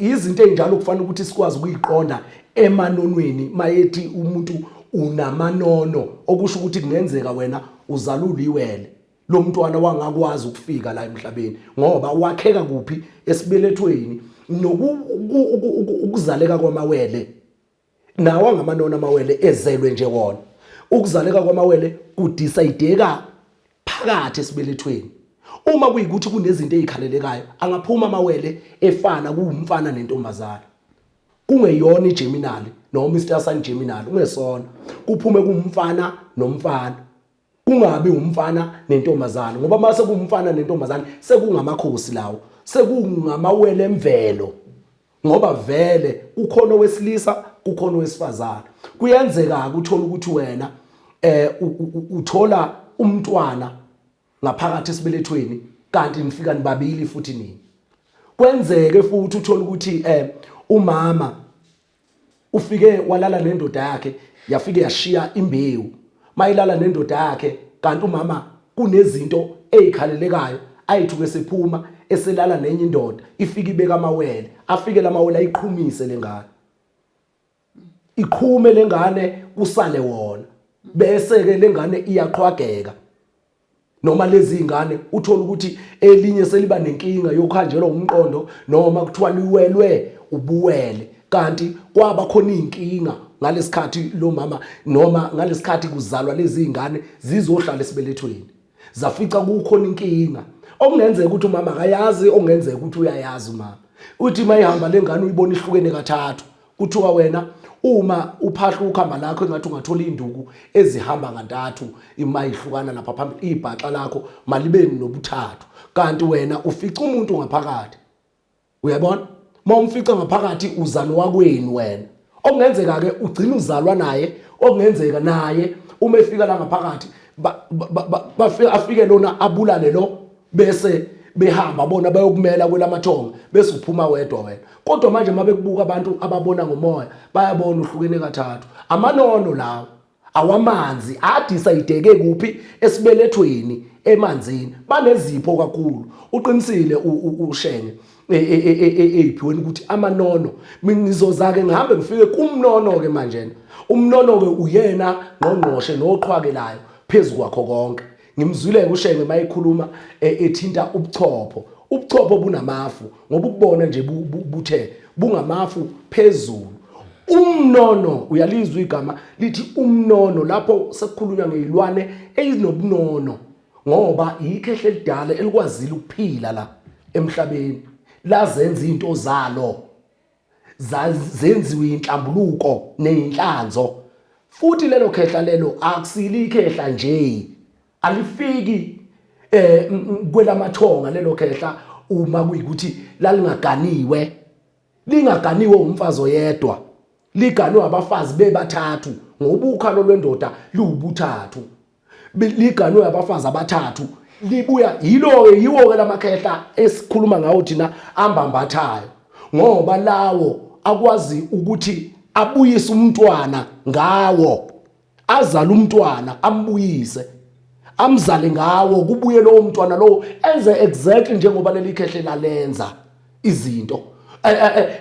izinto ezinjalo kufanele ukuthi sikwazi ukuyiqonda emanonweni mayethi umuntu unamanono, okusho ukuthi kungenzeka wena uzaluliwele lo mntwana wangakwazi ukufika la emhlabeni ngoba wakheka kuphi esibelethweni, ukuzaleka kwamawele nawo ngamanono amawele ezelwe nje wona. Ukuzaleka kwamawele kudecideka phakathi esibelethweni. Uma kuyikuthi kunezinto ezikhalelekayo angaphuma amawele efana kuumfana nentombazana, kungeyona iGeminal noma Mr. Sun Geminal, ungesona, kuphume kumfana nomfana, kungabi umfana nentombazana, ngoba mase kumfana nentombazana sekungamakhosi lawo, sekungamawele emvelo, ngoba vele ukhona wesilisa kukhona wesifazana. Kuyenzeka ukuthola ukuthi wena uthola umntwana ngaphakathi esibelethweni kanti nifika nibabili futhi nini. Kwenzeke futhi uthola ukuthi umama ufike walala nendoda yakhe, yafike yashiya imbewu, mayilala nendoda yakhe kanti umama kunezinto ezikhalelekayo ayithuke sephuma eselala nenye indoda, ifike ibeka amawele, afike lamawele ayiqhumise lengane, iqhume lengane usale wona, bese ke lengane iyaqhwageka. Noma lezi ingane uthola ukuthi elinye seliba nenkinga yokhanjelwa umqondo noma kuthiwa liwelwe ubuwele, kanti kwaba khona inkinga ngalesikhathi lo mama noma ngalesikhathi kuzalwa lezi ingane zizohlala esibelethweni, zafica kukhona inkinga. Okungenzeka ukuthi umama akayazi, okungenzeka ukuthi uyayazi umama, uthi mayihamba lengane uyibona ihlukene kathathu, kuthiwa wena uma uphahla ukhamba lakho engathi ungathola induku ezihamba ngantathu imayihlukana lapha phambili, ibhaxa lakho malibe nobuthathu, kanti wena ufica umuntu ngaphakathi. Uyabona, mawumfica ngaphakathi uzalo wakwenu wena, okungenzeka ke ugcina uzalwa naye, okungenzeka naye uma efika la ngaphakathi afike lona abulale lo, bese behamba bona bayokumela kwelamathonga, bese uphuma wedwa wena. Kodwa manje mabekubuka abantu ababona ngomoya bayabona uhlukene kathathu. Amanono lawo awamanzi adicide kuphi esibelethweni emanzini, banezipho kakhulu. Uqinisile ushenge eyiphiweni ukuthi amanono ngizozake ngihambe ngifike kumnono ke manje. Umnono ke uyena ngongqoshe noqhwakelayo phezulu kwakho konke. Ngimzwile ushenge mayikhuluma ethinta ubuchopho. Ubuchopho bunamafu ngoba ukubona nje buthe bungamafu phezulu. Umnono, uyalizwa igama lithi umnono lapho sekukhulunywa ngezilwane ezinobunono, ngoba ikhehle lidala elikwazile ukuphila la emhlabeni, lazenza into zalo, zenziwe inhlambuluko nezinhlanzo. Futhi lelo khehla lelo akusili ikhehla nje, alifiki kwelamathonga lelo khehla uma kuyikuthi lingaganiwe umfazi oyedwa, liganwe abafazi bebathathu, ngoba ukhalo lwendoda luwubuthathu, liganwe abafazi abathathu, libuya yiwo ke lamakhehla esikhuluma ngawo thina ambambathayo, ngoba lawo akwazi ukuthi abuyise umntwana ngawo, azale umntwana ambuyise, amzale ngawo, kubuye lowo mntwana lowo enze exactly njengoba leli khehle lalenza izinto.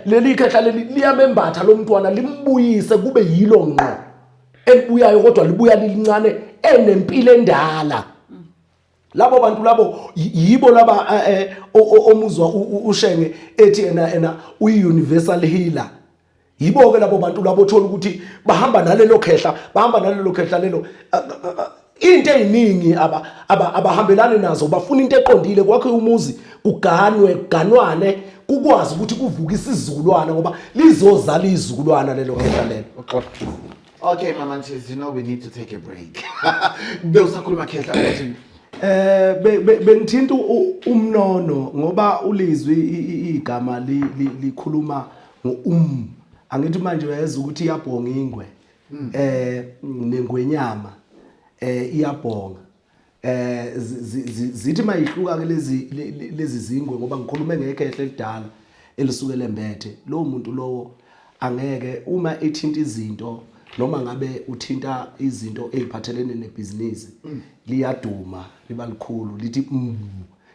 Leli khehle liyamembatha lo mntwana limbuyise kube yilo ngqo elibuyayo, kodwa libuya lilincane enempilo endala labo bantu labo yibo laba omuzwa ushenge ethi ena uyi-universal healer. Yibo ke labo bantu labo thola ukuthi bahamba nalelo khehla lelo into eziningi abahambelana nazo, bafuna into eqondile kwakhe umuzi kuganwane kukwazi ukuthi kuvuka isizukulwana ngoba lizozala izizukulwana lelo khehla lelo. Okay, Mamanches, you know we need to take a break. Bewusakhuluma khehla ukuthi bengithinta umnono ngoba ulizwi igama likhuluma angithi manje uyeza ukuthi iyabhonga ingwe nengwenyama iyabhonga zithi mayihluka ke lezi zingwe ngoba ngikhulume ngekhehla elidala elisuke lembethe. Lo muntu lowo angeke uma ethinta izinto noma ngabe uthinta izinto eziphathelene nebhizinisi liyaduma liba likhulu lithi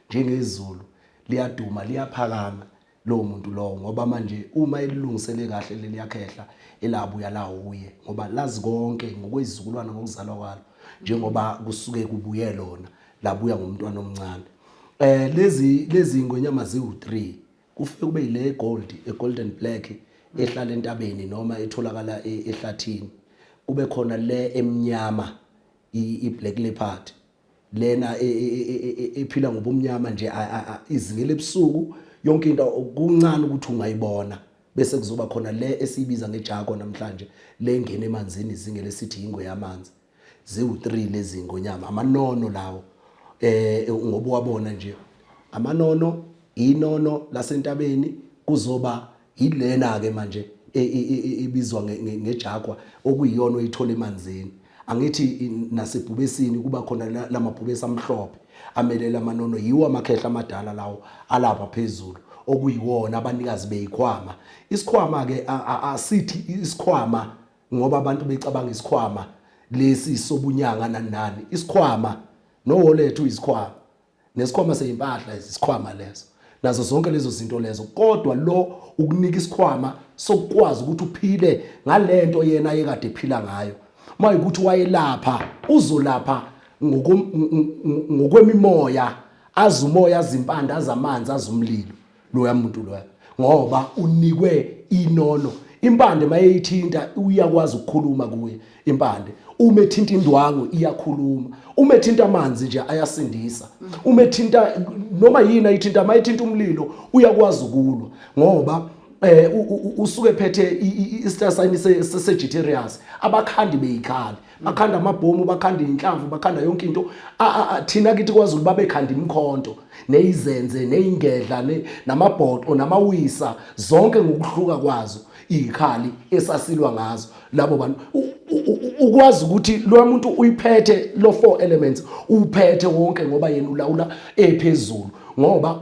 njengezulu liyaduma liyaphakama lo muntu lo ngoba manje uma elilungisele kahle leliyakhehla elabuya lawo uye ngoba lazi konke ngokwezizukulwana ngokuzalwa kwalo njengoba kusuke kubuye lona labuya ngumntwana omncane. Lezi ngonyama ziwu3 kufike kube ile gold golden black ehlala entabeni noma etholakala ehlathini, kube khona le emnyama i-black leopard lena ephila ngobumnyama nje izingele ebusuku yonke into kuncane ukuthi ungayibona, bese kuzoba khona le esibiza ngejako namhlanje le ngene emanzini izingele esithi ingwe yamanzi. Ziwu3 lezi ngonyama, amanono lawo ngoba wabona nje amanono inono lasentabeni kuzoba yilena ke manje ibizwa ngejakwa okuyiyona oyithola emanzini. Angithi nasebhubesini kuba khona lamabhubesi amhlophe amelela amanono, yiwo amakhehla amadala lawo alapha phezulu okuyiwona abanikazi beyikhwama. Isikhwama ke asithi isikhwama ngoba abantu becabanga isikhwama lesi sobunyanga nani. Isikhwama nowolethu isikhwama nesikhwama seyimpahla isikhwama leso nazo zonke lezo zinto lezo, kodwa lo ukunika isikhwama sokwazi ukuthi uphile ngalento yena ekade ephila ngayo. Mayikuthi wayelapha uzolapha ngokwemimoya, azumoya azimpande azamanzi azumlilo loya muntu loya ngoba unikwe inono. Impande mayeyithinta uyakwazi ukukhuluma kuye impande, uma ethinta indwangu iyakhuluma, uma ethinta amanzi nje ayasindisa, uma ethinta noma yini ayithinta mayithinta umlilo uyakwazi ukulwa ngoba usuke phethe istasayini Sagittarius. Abakhandi beyikhali bakhanda amabhomu, bakhanda inhlamvu, bakhanda yonke into thina kithi kwaZulu babekhanda imkhonto neyizenze neyingedla namabhoqo namawisa zonke ngokuhluka kwazo izikhali esasilwa ngazo labo bantu. Ukwazi ukuthi lo muntu uyiphethe lo 4 elements uphethe wonke ngoba yena ulawula ephezulu ngoba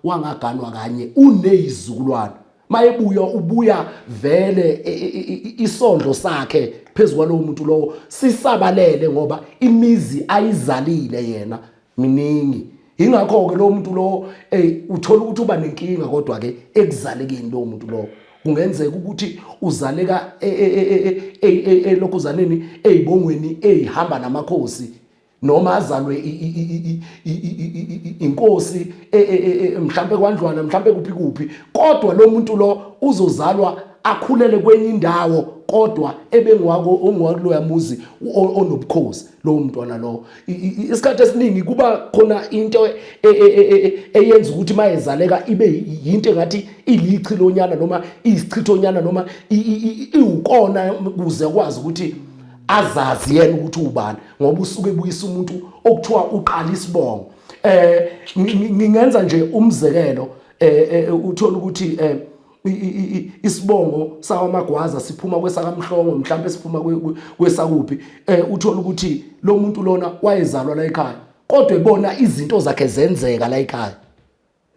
wangaganwa kanye uneyizukulwana. Mayebuya ubuya vele isondlo sakhe phezulu kwalowo muntu lowo sisabalele ngoba imizi ayizalile yena miningi. Ingakho ke lo muntu lo uthola ukuthi uba nenkinga kodwa ke ekuzalekeni lo muntu lo kungenzeka ukuthi uzaleka elokuzaneni ezibongweni ezihamba namakhosi noma azalwe inkosi mhlambe kwaNdlwana mhlambe kuphi kodwa lo muntu lo uzozalwa akhulele kwenye indawo kodwa ongwakuloya muzi onobukhosi lo mntwana lo. Isikhathi esiningi kuba khona into eyenza ukuthi mayezaleka ibe yinto engathi ilichilonyana noma isichithonyana noma iwukona kuze kwazi ukuthi azazi yena ukuthi ubani ngoba usuke buyisa umuntu okuthiwa uqala isibongo. Ngingenza nje umzekelo uthola ukuthi isibongo sawamagwaza siphuma kwesakamhlongo mhlawumbe siphuma kwesakuphi. Uthola ukuthi lo muntu lona wayezalwa la ekhaya kodwa ebona izinto zakhe zenzeka la ekhaya,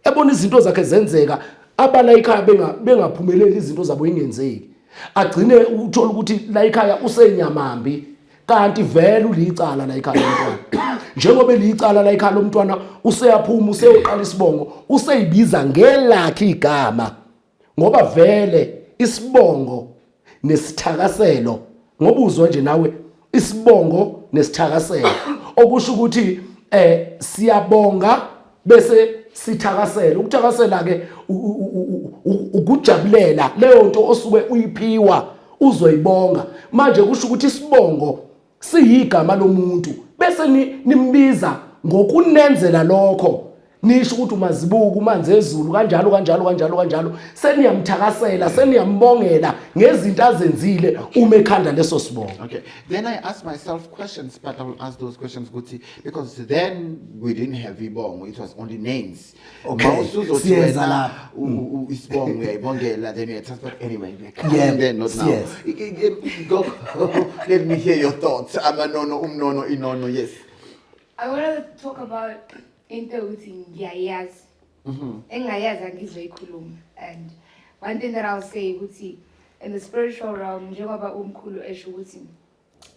ebona izinto zakhe zenzeka abala ekhaya bengaphumeleli izinto zabo ingenzeki, agcine uthola ukuthi la ekhaya usenyamambi kanti vele ulicala la ekhaya lomntwana. Njengoba elicala la ekhaya lomntwana useyaphuma useyoqala isibongo useyibiza ngelakhe igama ngoba vele isibongo nesithakaselo ngoba uzwa nje nawe isibongo nesithakaselo okusho ukuthi siyabonga bese sithakasela. Ukuthakasela ke ukujabulela leyo nto osuke uyiphiwa uzoyibonga. Manje kusho ukuthi isibongo siyigama lomuntu bese nimbiza ngokunenzela lokho. Nisho ukuthi umazibuka umanzi ezulu kanjalo seniyamthakasela seniyambongela ngezinto azenzile uma ekhanda leso sibongo. Okay, then I ask myself questions, but I will ask those questions because then we didn't have Ibongo, it was only names. Okay, Mawusuzothi siyeza wena, lapha. Isibongo uyayibongela, then you transport anyway. Yeah, Then not now. yes. Go, let me hear your thoughts. Amanono, umnono, inono, yes. I wanted to talk about into ukuthi ngiyayazi. Engayazi angizoyikhuluma. And one thing that I'll say ukuthi in the spiritual realm njengoba umkhulu esho ukuthi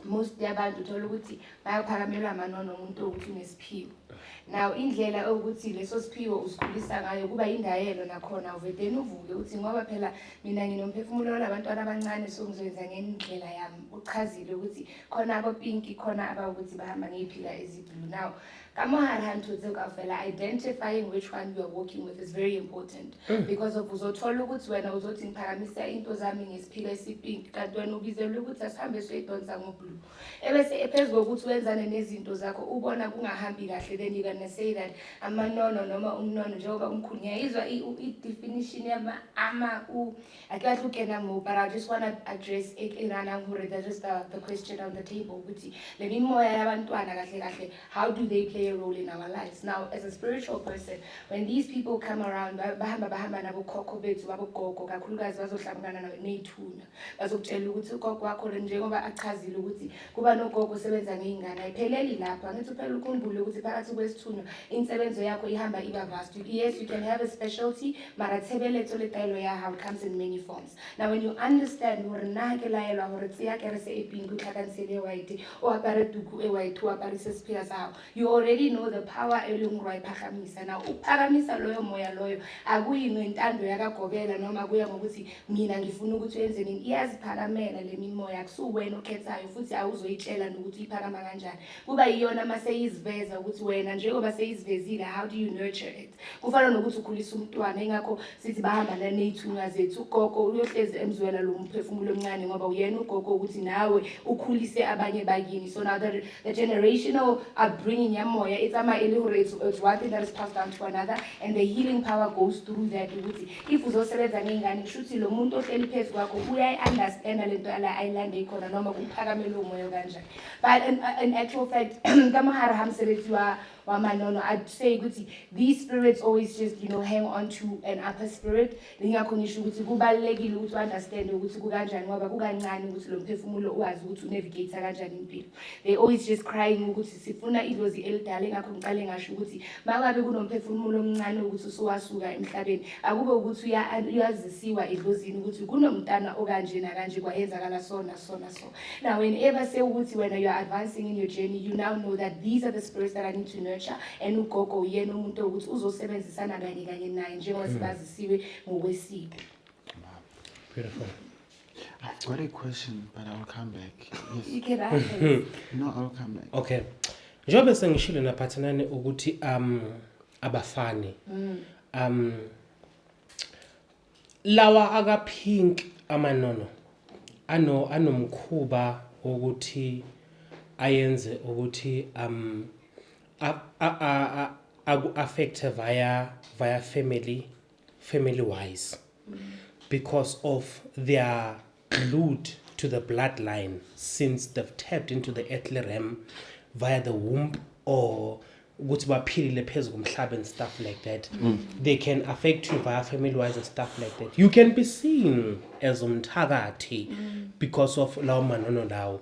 most yabantu uthola ukuthi bayaphakamelwa amanono umuntu ukuthi unesiphiwo. Now indlela ukuthi leso siphiwo usikhulisa ngayo kuba indayelo nakhona uvedeni uvuke uthi ngoba phela mina nginomphefumulo labantwana abancane so ngizoyenza ngendlela yami. Uchazile ukuthi khona abo pink khona aba ukuthi bahamba ngeziphila eziblue. Now identifying which one you are working with is very important because of uzothola ukuthi wena uzothi ngiphakamisa into zami ngesiphila esipink kanti wena ubizelwe ukuthi asihambe soyidonsa ngoblue. Ebese ephezulu ukuthi wenzane nezinto zakho ubona kungahambi kahle, then you gonna say that amanono noma umnono njengoba umkhulu ngiyayizwa i-definition yama akahlukena ngo, but I just want to address that's just the question on the table ukuthi le mimoya yabantwana kahle how do they play a role in our lives? Now, as a spiritual person, when these people come around, bahamba nabo khokho bethu babogogo kakhulukazi bazohlangana nethuna bazokutshela ukuthi ugogo wakho njengoba achazile ukuthi kuba nogogo osebenza ngeingane ayipheleli lapha. Ngithi phela ukhumbule ukuthi phakathi kwesithuna insebenzo yakho ihamba iba vast. Yes, you can have a specialty, mara tshebeletso le taelo ya how it comes in many forms. Now, when you understand hore nna ke laelwa hore tsia kerese e pink o tlhakansele white o apare tuku e white o apare se sephira sa hao, you already know the power elung right phakamisa. Now uphakamisa loyo moya loyo akuyi ngentando yakagobela noma kuya ngokuthi mina ngifuna ukuthi wenzeni. Iyaziphakamela le mimoya kusuwena okhethayo futhi awuzoyitshela nokuthi iphakama kanjani. Kuba iyona mase iziveza ukuthi wena njengoba seyizivezile how do you nurture it. Kufana nokuthi ukhulisa umntwana ingakho sithi bahamba nezithunywa zethu. Ugogo uyohlezi emzwela lo mphefumulo omncane ngoba uyena ugogo ukuthi nawe ukhulise abanye bakini. So now the generational upbringing yamoya it's one thing that is passed down to another, and the healing power goes through that. If uzosebenza ngengane kushuthi lo muntu ohleli phezu kwakho uyayi-understand lento ayilande ikhona noma kuphakamela umoya kanjani. But in actual fact kamahara hamsebenzi wamanono, I'd say ukuthi these spirits always just hang on to an upper spirit. Lingakho ngisho ukuthi kubalekile ukuthi understand ukuthi kukanjani ngoba kukancane ukuthi lo mphefumulo uwazi ukuthi unavigate kanjani impilo. They always just crying ukuthi sifuna idlozi elidala. Ingakho ngiqale ngasho ukuthi makabe kunomphefumulo omncane ukuthi usowasuka emhlabeni akube ukuthi uyazisiwa edlozini ukuthi kunomntana okanje nakanje kwayenzakala so. Now whenever say ukuthi when you are advancing in your journey, you now know that these are the spirits that I need to nurture, and ugogo uyena umuntu ukuthi uzosebenzisana kanye naye njengoba sibazisiwe ngokwesiko. Beautiful. I've got a question, but I'll come back. Yes. You can ask it. No, I'll come back. Okay. Njengoba sengishilo naphathanane ukuthi abafani lawa aka pink amanono anomkhuba ukuthi ayenze ukuthi affect via family wise because of their glued to the bloodline since they've tapped into the earthly realm via the womb or ukuthi baphilile phezu komhlaba and stuff like that. They can affect you via family wise and stuff like that. You can be seen as umthakathi because of lawo manono lawo.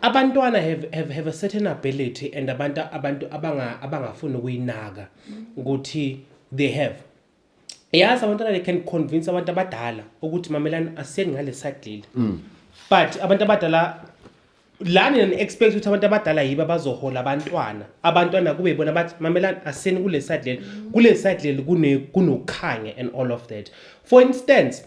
Abantwana have a certain ability, and abantu abangafuni ukuyinaka ukuthi they have. Yes, abantwana they can convince abantu abadala ukuthi mamelani asiyeni ngale side leli. But abantu abadala lani expect ukuthi abantu abadala yiba bazohola abantwana kube bona bathi mamelani aseni kule side leli kunokhanya and all of that. For instance,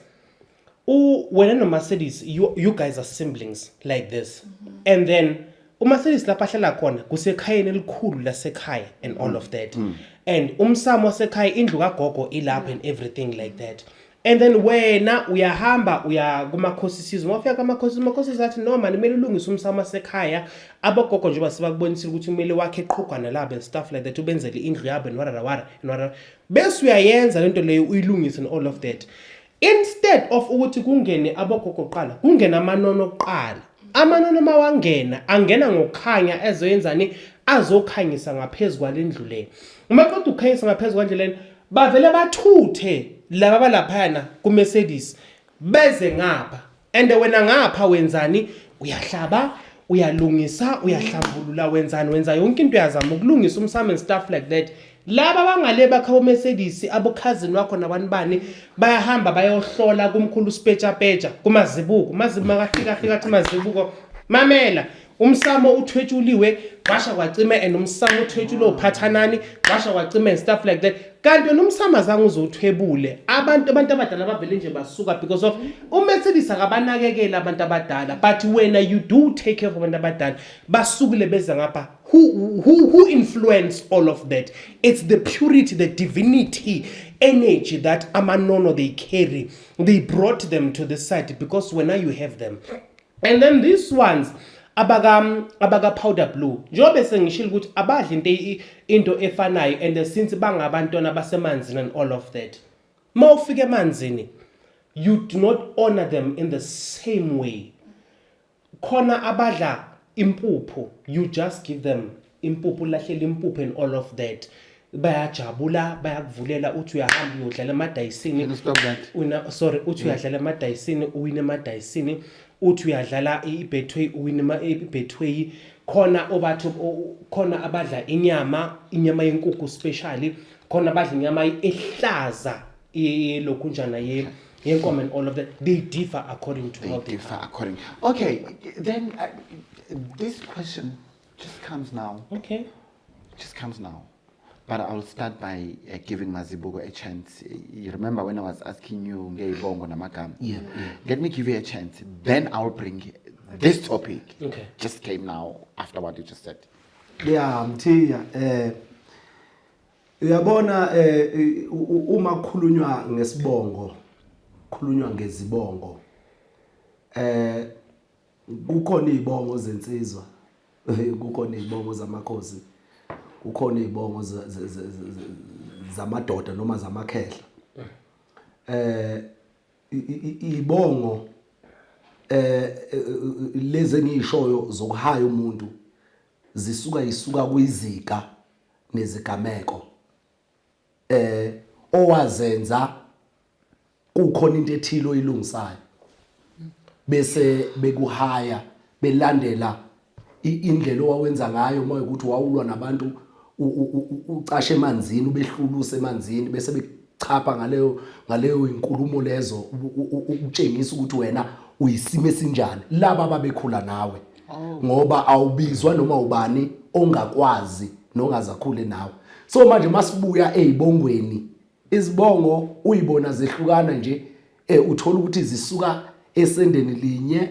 wena no Mercedes, you guys are siblings like this, and then uMarcellus lapha ahlala khona kusekhayeni elikhulu lasekhaya and all of that and umsamo wasekhaya indlu kagogo ilapha and everything like that. And then wena uyahamba uya kumakhosisizo mawufika kumakhosisizo athi no man kumele ulungise umsamo wasekhaya abogogo nje basibakubonisile ukuthi kumele wakhe eqhugwana labo and stuff like that ubenzele indlu yabo and wara bese uyayenza lento leyo uyilungise and all of that. Instead of ukuthi kungene abogogo qala kungena amanono qala amanono mawangena angena ngokukhanya ezoyenzani azokhanyisa ngaphezulu kwalendlu le uma kodwa ukhanyisa ngaphezulu kwandleleni bavele bathuthe laba balaphana ku Mercedes beze ngapha and wena ngapha wenzani uyahlaba uyalungisa uyahlambulula wenzani wenza yonke into yazama ukulungisa umsamo and stuff like that. Laba bangale bakho Mercedes abokhazini wakho nabantu bani bayahamba bayohlola kumkhulu specha kumazibuko makafika athi mazibuko mamela umsamo uthwetshuliwe washa kwacima and umsamo uthwetshulo uphathanani washa kwacima and stuff like that. Kanti nomsamo azange uzothwebule abantu abadala bavele nje basuka because of uMercedes akabanakekela abantu abadala but when you do take care of abantu abadala basukule beza ngapha who influence all of that. It's the purity, the divinity, energy that amanono they carry. They brought them to the side because when now you have them. And then these ones abaga powder blue njobe sengishilo ukuthi abadli into efanayo and since bangabantwana basemanzini and all of that mawufika emanzini you do not honor them in the same way. Khona abadla impuphu you just give them impuphu lahlela impuphu and all of that bayajabula bayakuvulela uthi uyahamba uyodlala emadayisini uthi uyadlala emadayisini uwine emadayisini uthi uyadlala iBetway uwine iBetway khona obathu khona abadla inyama yenkukhu specially khona abadla inyama ehlaza lokunjana yenkomo and all of that. They differ according to how they differ according. Okay, then this question just comes now. Okay. Just comes now. But I'll start by giving Mazibuko a chance. You remember when I was asking you Ngeibongo Namakam? Yeah. Let me give you a chance. Then I'll bring this topic. Okay. Just came now after what you just said. Yeah, Mthia, uyabona uma kukhulunywa ngesibongo, kukhulunywa ngezibongo. Kukhona izibongo zensizwa, kukhona izibongo zamakhosi. Ukhona izibongo zamadoda noma zamakhehla. Izibongo lezi engishoyo zokuhaya umuntu zisuka kuyizika nezigameko owazenza kukhona into ethilo oyilungisayo bese bekuhaya belandela indlela owawenza ngayo uma ukuthi wawulwa nabantu ucashe emanzini ubehluluse emanzini bese bechapha ngaleyo inkulumo lezo ukutshengisa ukuthi wena uyisimo esinjani laba ababekhula nawe ngoba awubizwa noma ubani ongakwazi nongazakhule nawe. So manje masibuya ezibongweni izibongo uyibona zehlukana nje uthola ukuthi zisuka esendeni linye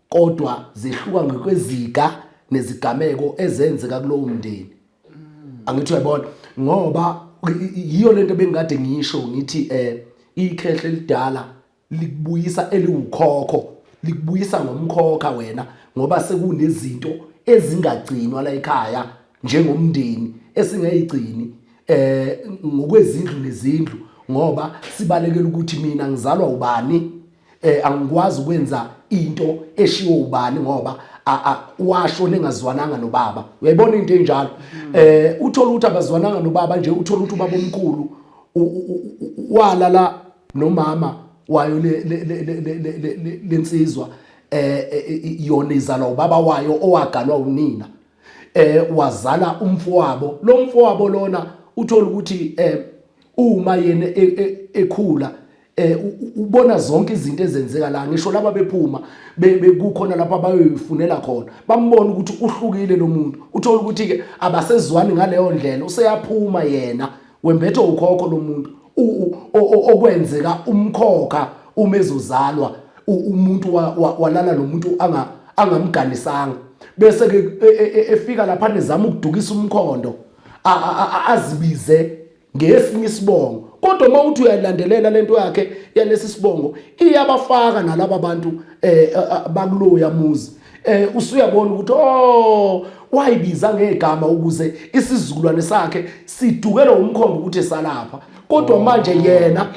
kodwa zehluka ngokwezika nezigameko ezenzeka kulowo mndeni. Angithi uyabona ngoba yiyo lento bengikade ngisho ngithi ikhehle lidala likubuyisa eliwukhokho likubuyisa ngomkhokha wena ngoba sekunezinto ezingagcinwa la ekhaya njengomndeni esingayigcini ngokwezindlu nezindlu ngoba sibalekela ukuthi mina ngizalwa ubani angikwazi ukwenza into eshiwo ubani ngoba washo lengazwananga nobaba. Uyayibona into enjalo uthola ukuthi abazwananga nobaba nje uthola ukuthi ubaba omkhulu walala nomama wayo lensizwa yona izalwa ubaba wayo owagalwa unina wazala umfowabo lo mfowabo lona uthola ukuthi uma yena ekhula ubona zonke izinto ezenzeka la ngisho laba bephuma bekukhona lapha bayoyifunela khona bambona ukuthi uhlukile lo muntu uthola ukuthi ke abasezwani ngaleyo ndlela useyaphuma yena wembethe ukhokho lo muntu okwenzeka umkhokha umezozalwa umuntu walala nomuntu angamganisanga bese ke efika lapha nezama ukudukisa umkhondo azibize ngesinye isibongo. Kodwa mawuthi uyalandelela lento yakhe yalesi sibongo iyabafaka nalabo bantu bakuloya muzi. Usuyabona ukuthi wayibiza ngegama ukuze isizukulwane sakhe sidukele umkhombo ukuthi esalapha. Kodwa manje yena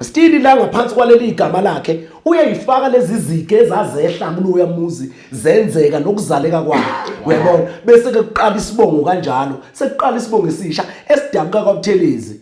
still la ngaphansi kwaleli igama lakhe uyayifaka lezi zike ezazehla kuloya muzi zenzeka nokuzaleka kwakhe. Uyabona bese ke kuqala isibongo kanjalo sekuqala isibongo esisha esidabuka kwaButhelezi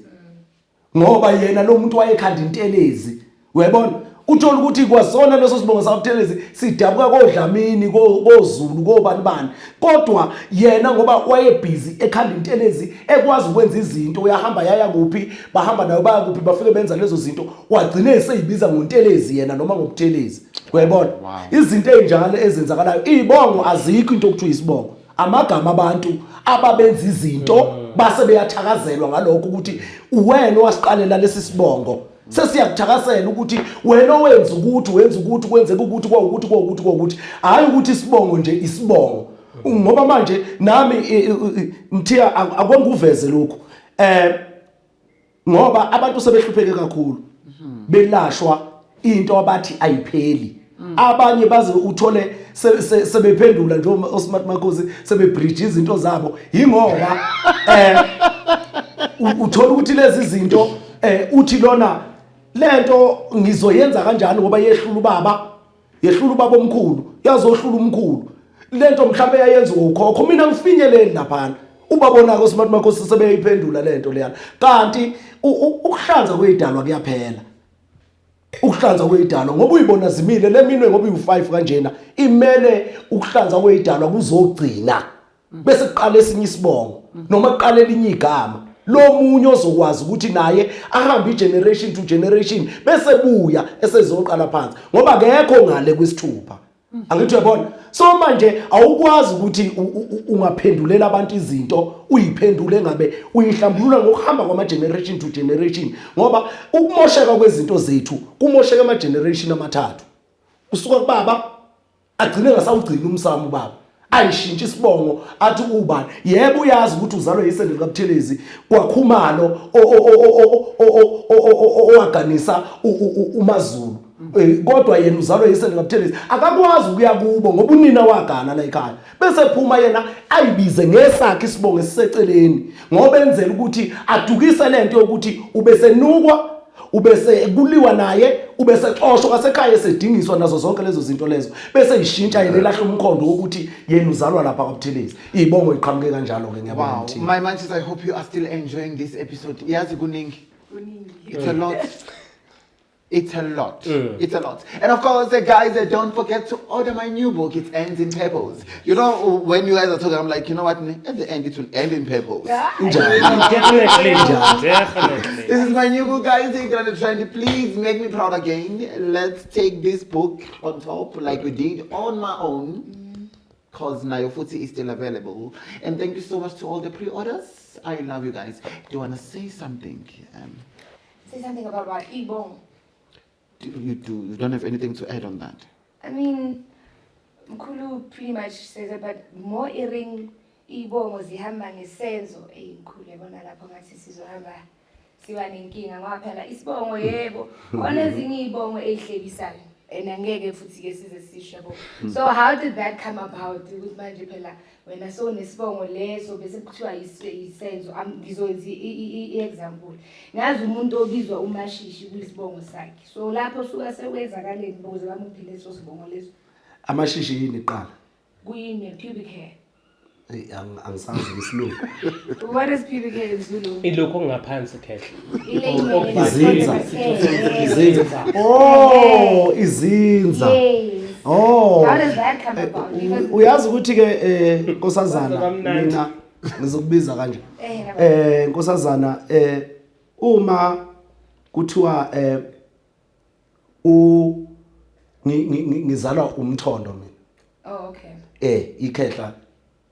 ngoba yena lo muntu wayekhanda intelezi. Uyabona uthola ukuthi kwasona leso sibongo saButhelezi sidabuka koDlamini koZulu kobani kodwa yena ngoba wayebhizi ekhanda intelezi ekwazi ukwenza izinto uyahamba yaya kuphi bahamba nayo baya kuphi bafike benza lezo zinto wagcina eseyibiza ngontelezi yena noma ngoButhelezi. Uyabona izinto ezinjalo ezenzakalayo izibongo azikho into okuthiwa isibongo amagama abantu ababenza izinto base beyathakazelwa ngalokho ukuthi uwena wasiqalela lesi sibongo. Sesiyakuthakasela ukuthi wena wenza ukuthi kwenzeka ukuthi kwaukuthi hayi ukuthi isibongo nje isibongo ngoba manje nami ngithiya akwenguveze lokho ngoba abantu sebehlupheke kakhulu belashwa into abathi ayipheli. Abanye baze uthole sebephendula nje oSmart Makhosi sebebridge izinto zabo ingoba uthola ukuthi lezi zinto uthi lona lento ngizoyenza kanjani ngoba yehlula ubaba omkhulu yazohlula umkhulu lento mhlambe yayenza ukhokho mina ngifinyeleli lapha ubabona ko Smart Makhosi sebeyiphendula lento leyana kanti ukuhlanza kwezidalwa kuyaphela. Ukuhlanza kwezidalwa ngoba uyibona zimile leminwe ngoba uyi5 kanjena imele ukuhlanza kwezidalwa kuzogcina bese kuqala esinye isibongo noma kuqala elinye igama lo munye ozokwazi ukuthi naye ahambe igeneration to generation bese buya esezoqala phansi ngoba akekho ngale kwesithupha. Angithi uyabona so manje awukwazi ukuthi ungaphendulela abantu izinto uyiphendule ngabe uyihlambulula ngokuhamba kwama generation to generation ngoba ukumosheka kwezinto zethu kumosheka ama generation amathathu usuka kubaba agcine ngasawugcina umsamo ubaba ayishintsha isibongo athi ubani yebo uyazi ukuthi uzalwe yisendelo kaButhelezi kwakhumalo owaganisa uMaZulu kodwa yena uzalwe yisendelo kaButhelezi akakwazi ukuya kubo ngoba unina wagana la ekhaya bese phuma yena ayibize ngesakhe isibongo esiseceleni ngoba enzela ukuthi adukise lento yokuthi ubesenukwa ubese kuliwa naye ubese xoshwa kwasekhaya esedingiswa nazo zonke lezo zinto lezo bese ishintsha yena elahla umkhondo ukuthi yena uzalwa lapha kaButhelezi izibongo iqhamuke kanjalo ke ngiyabona Wow, my manches, I hope you are still enjoying this episode. Yazi kuningi. It's a lot. It's a lot. It's a lot. And of course, guys, don't forget to order my new book. It ends in pebbles. You know, when you guys are talking, I'm like, you know what? At the end, it will end in pebbles. Definitely. This is my new book, guys. You're gonna try to please make me proud again. Let's take this book on top, like we did on my own, because Nayo Futi is still available. And thank you so much to all the pre-orders. I love you guys. Do you wanna say something? Say something about Ibong. You don't have anything to add on that? I mean, Mkhulu pretty much says it, but more earring Ibongo zihamba ngesenzo eyinkulu yabona lapho ngathi sizohamba siba nenkinga ngoba phela isibongo yebo onezinye izibongo ezihlebisayo and angeke futhi ke size sisho yabo. So how did that come about ukuthi manje phela wena so nesibongo leso bese kuthiwa isenzo ngizoyenza i-example ngazi umuntu obizwa uMashishi kwisibongo sakhe so lapho suka sekwenzakaleni ukuze bamuphile leso sibongo leso amashishi yini iqala kuyini pubic hair. Angisazi isilungu. What is pubic hair in Zulu? Ilokho ngaphansi khehla. Izinza. Oh, izinza. Yes. Oh. How does that come about? Because Uyazi ukuthi ke Nkosazana mina ngizokubiza kanje. Nkosazana uma kuthiwa ngizalwa umthondo mina. oh, okay. Ikhehla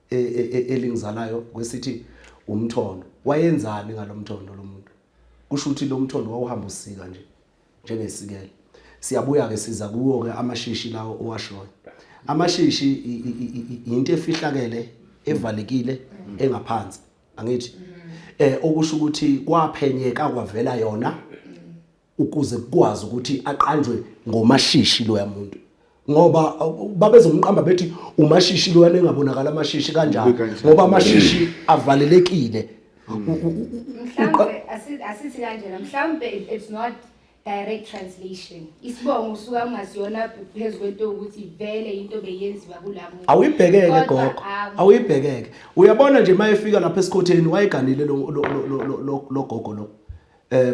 elingizalayo kwesithi umthondo wayenzani ngalomthondo lomuntu kusho ukuthi lo mthondo wawuhamba usika nje njengesikele siyabuya ke siza kuwo ke amashishi lawo owashoya amashishi into efihlakele evalekile engaphansi angithi okusho ukuthi kwaphenyeka kwavela yona ukuze kukwazi ukuthi aqanjwe ngomashishi lo yamuntu ngoba babezomqamba bethi umashishi lo yanengabonakala amashishi kanjani ngoba amashishi avalelekile mhlawumbe asithi kanjena mhlawumbe it's not direct translation isibongo usuka ungasiyona phezulu ukuthi vele into beyenziwa kulamuntu awuyibhekeke gogo awuyibhekeke uyabona nje mayefika lapha esikhotheni wayeganile lo gogo lo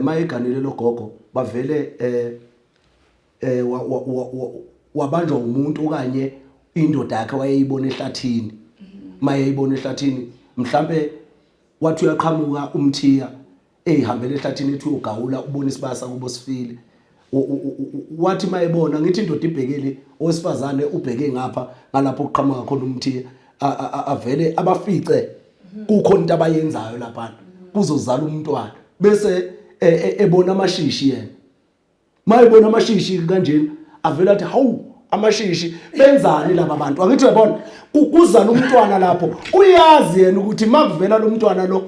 mayeganile lo gogo bavele wabanjwa umuntu okanye indoda yakhe wayeyibona ehlathini mayeyibona ehlathini mhlambe wathi uyaqhamuka umthiya ehambele ehlathini ethi ugawula ubona isibasa kubo sifile wathi mayebona ngithi indoda ibhekele owesifazane ubheke ngapha ngalapho uqhamuka khona umthiya avele abafice kukhona into abayenzayo lapha kuzozala umntwana bese ebona amashishi yena mayebona amashishi kanjeni avela athi hawu amashishi benzani laba bantu angithi uyabona kuzala umntwana lapho uyazi yena ukuthi makuvela lo mntwana lo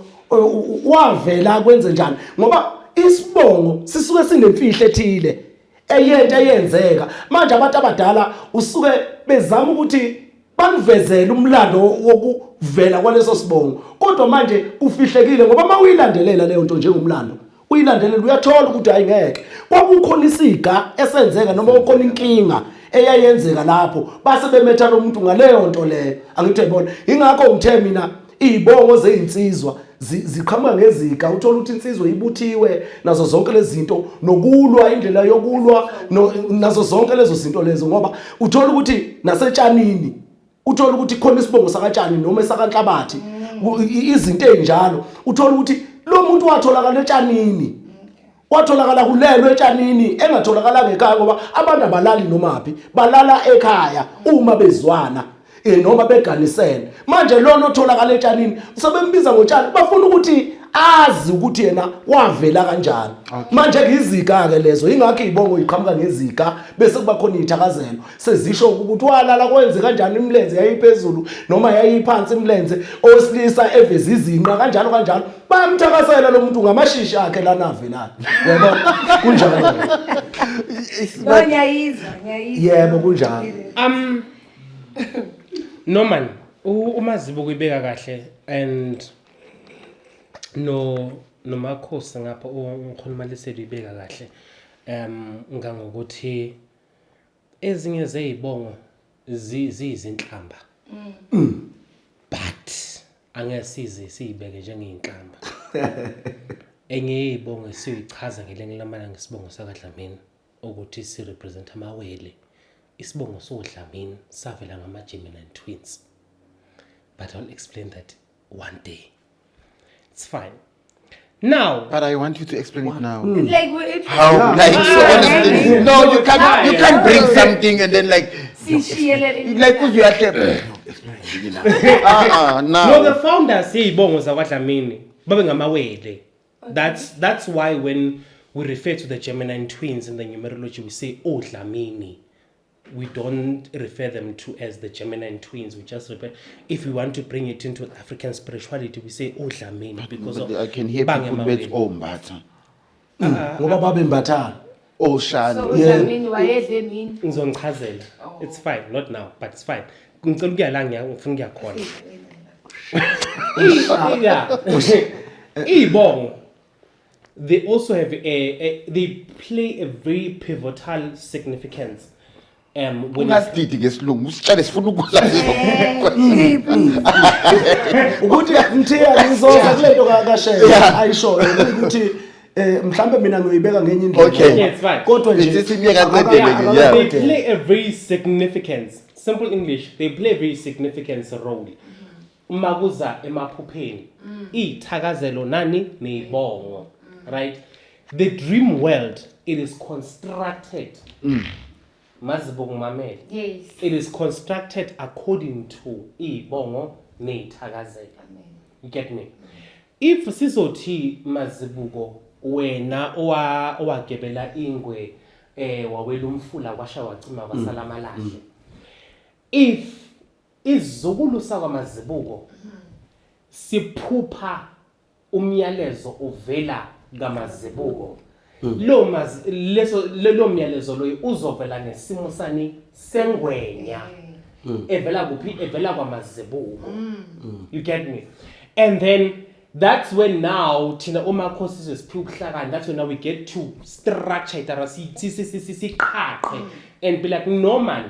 wavela kwenze njani ngoba isibongo sisuke sinemfihlo ethile eyento eyenzeka manje abantu abadala usuke bezama ukuthi banivezele umlando wokuvela kwaleso sibongo kodwa manje kufihlekile ngoba mawuyilandelela leyo nto njengomlando uyilandelela uyathola ukuthi ayingeke kwakukhona isiga esenzeka noma ukhona inkinga eyayenzeka lapho base bemetha lo muntu ngaleyo nto leyo angithi uyabona ingakho ngithe mina izibongo zezinsizwa ziqhamuka ngezika uthola ukuthi insizwe ibuthiwe nazo zonke lezi zinto nokulwa indlela yokulwa nazo zonke lezo zinto lezo ngoba uthola ukuthi nasetshanini uthola ukuthi khona isibongo sakatshani noma esakanhlabathi izinto ezinjalo uthola ukuthi lo muntu watholakala etshanini watholakala kulelo etshanini engatholakala ekhaya ngoba abantu abalali nomaphi balala ekhaya uma bezwana noma beganisene manje lona otholakala etshanini sebembiza ngotshani bafuna ukuthi azi ukuthi yena wavela kanjani manje kuyizika ke lezo ingakho izibongo iqhamuka ngezika bese kuba khona izithakazelo sezisho ukuthi walala kwenze kanjani imlenze yayiphezulu noma yayiphansi imlenze owesilisa eveza izinqa kanjalo bayamthakasela lo muntu ngamashishi akhe lana avelana yebo kunjalo ngiyayizwa yebo kunjalo Norman umazibo kuyibeka kahle and nomakhosi ngapha ukhulumalisela ibeka kahle ngangokuthi ezinye zezibongo zizinhlamba but angesize siyibeke njengeinhlamba enye izibongo siyichaza ngelenye lamana ngesibongo sakaDlamini ukuthi si represent amawele isibongo soDlamini savela ngama-Gemini twins but I'll explain that one day. It's fine. Now, But I want you to explain it now. like How? Yeah. Like so honestly. No, you can't bring something and then like you are no, the founders say bongo zakwaDlamini babe ngamawele. That's why when we refer to the Gemini twins in the numerology we say oDlamini. We don't refer them to as the Gemini twins. We just refer, if we want to bring it into African spirituality, we say oDlamini because I can hear people with Mbatha. ngoba babe mbathana Oshana. so Dlamini wayedle mina ngizongichazela. It's fine, not now, but it's fine. Ngicela ukuya la ngifuna ukuya khona. Ibongo, they also have they play a very pivotal significance. When Ungasididi ngesilungu usitshele sifuna ukuzwa ukuthi ngithiya ngizoza kulento kaShela ayishoyo ukuthi mhlambe mina ngiyoyibeka ngenye indlela Okay. it's fine. kodwa nje It's imiyeka akaka- yeah. They play a very significant, simple English, they play a very significant role. Makuza emaphupheni. Ithakazelo nani nezibongo. Right? The dream world, it is constructed. Mazibongo mamele. yes It is constructed according to ibongo nethakazelo. You get me? If sizothi mazibuko wena owagebela ingwe wawela umfula kwasha wacima kwasalamalahle. if izukulu sakwamazibuko siphupha umyalezo uvela kamazibuko lo myalezo loyo uzovela nesimo sani sengwenya evela kuphi evela kwamazibuko you get me and then that's when now thina umakhosi sesiphiwa ukuhlakani that's when now we get to structure it siqhaqhe and be like no man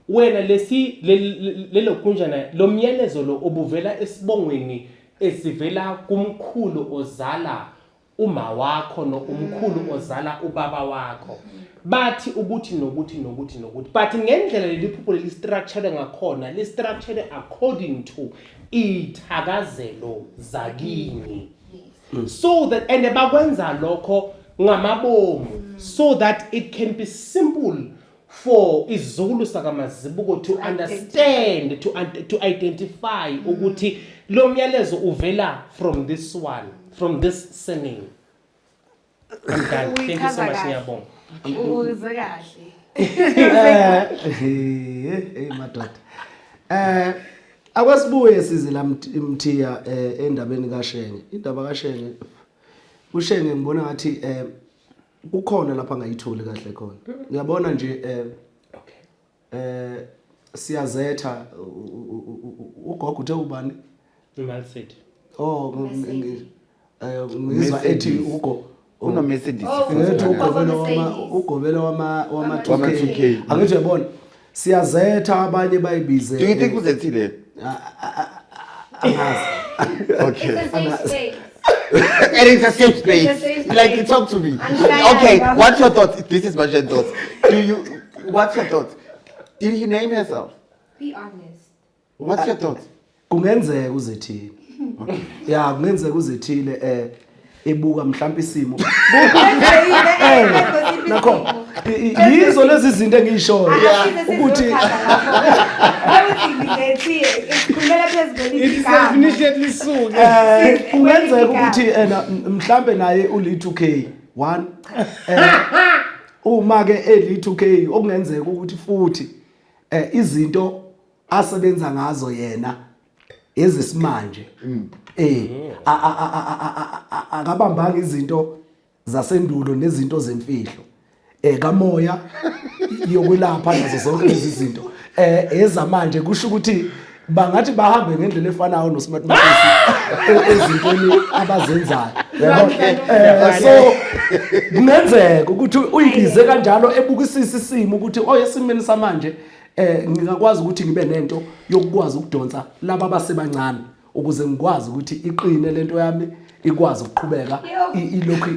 wena lelo kunjana lo myalezo lo obuvela esibongweni esivela kumkhulu ozala uma wakho no umkhulu ozala ubaba wakho bathi ukuthi nokuthi but ngendlela leliphupho leli structure ngakhona li structure according to ithakazelo zakini so that and bakwenza lokho ngamabomu so that it can be simple for izulu sakamazibuko to understand to identify ukuthi lo myalezo uvela from this one from this surname. I'm done. Thank you so much ngiyabonga. Uze kahle. Hey madoda. Akwasibuye size la Mthiya endabeni kaShenge. Indaba kaShenge uShenge ngibona ngathi kukhona lapha ngayithuli kahle khona. Ngiyabona nje siyazetha ugogo uthe ubani? Imalisethi. Oh ngizwa ethi ugo Una Mercedes. Ugobelo wama 2K. Angithi uyabona siyazetha abanye bayibize. Do you think uzethile? Okay. And it's a safe space. Like you talk to me. Okay, what's your thoughts? This is my thoughts. What's your thoughts? Did he name herself? Be honest. What's your thoughts? Kungenzeka uzethile. Okay. Yeah, kungenzeka uzethile ebuka mhlawumbe isimo. Nakho yizo lezi zinto engishoyo ukuthi Definitely soon. kungenzeka ukuthi mhlawumbe naye uli2K 1 uma ke eli2K okungenzeka ukuthi futhi izinto asebenza ngazo yena ezisimanje akabambanga izinto zasendulo nezinto zemfihlo kamoya yokwelapha nazo zonke lezi zinto ezamanje kusho ukuthi bangathi bahambe ngendlela efanayo noSmart Makhesi ezintweni abazenzayo yabo so kungenzeka ukuthi uyibize kanjalo ebukisisa isimo ukuthi esimeni samanje ngingakwazi ukuthi ngibe nento yokukwazi ukudonsa laba abasebancane ukuze ngikwazi ukuthi iqine lento yami ikwazi ukuqhubeka ilokhu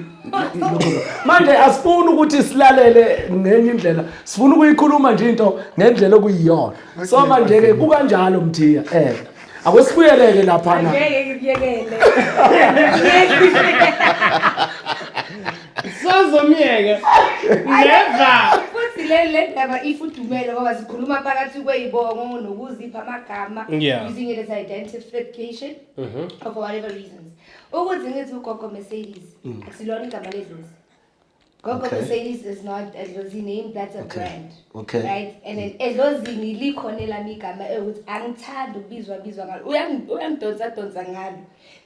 manje asifuni ukuthi silalele ngenye indlela sifuna ukuyikhuluma nje into ngendlela okuyiyona so manje ke kukanjalo Mthiya akwesibuyeleke lapha na ngeke ngiyekele Sozomyeke. Never. Futhi le ndaba ifudumele ngoba sikhuluma phakathi kwezibongo nokuzipha amagama using it as identification for whatever reasons. Ukuthi ngithi ugogo Mercedes akusilona igama ledlozi. Gogo Mercedes is not Edlozi name, that's a brand. Okay. Right? And then Edlozi likhona lami igama ukuthi angithanda ukubizwa ngalo. Uyangidonsa ngalo.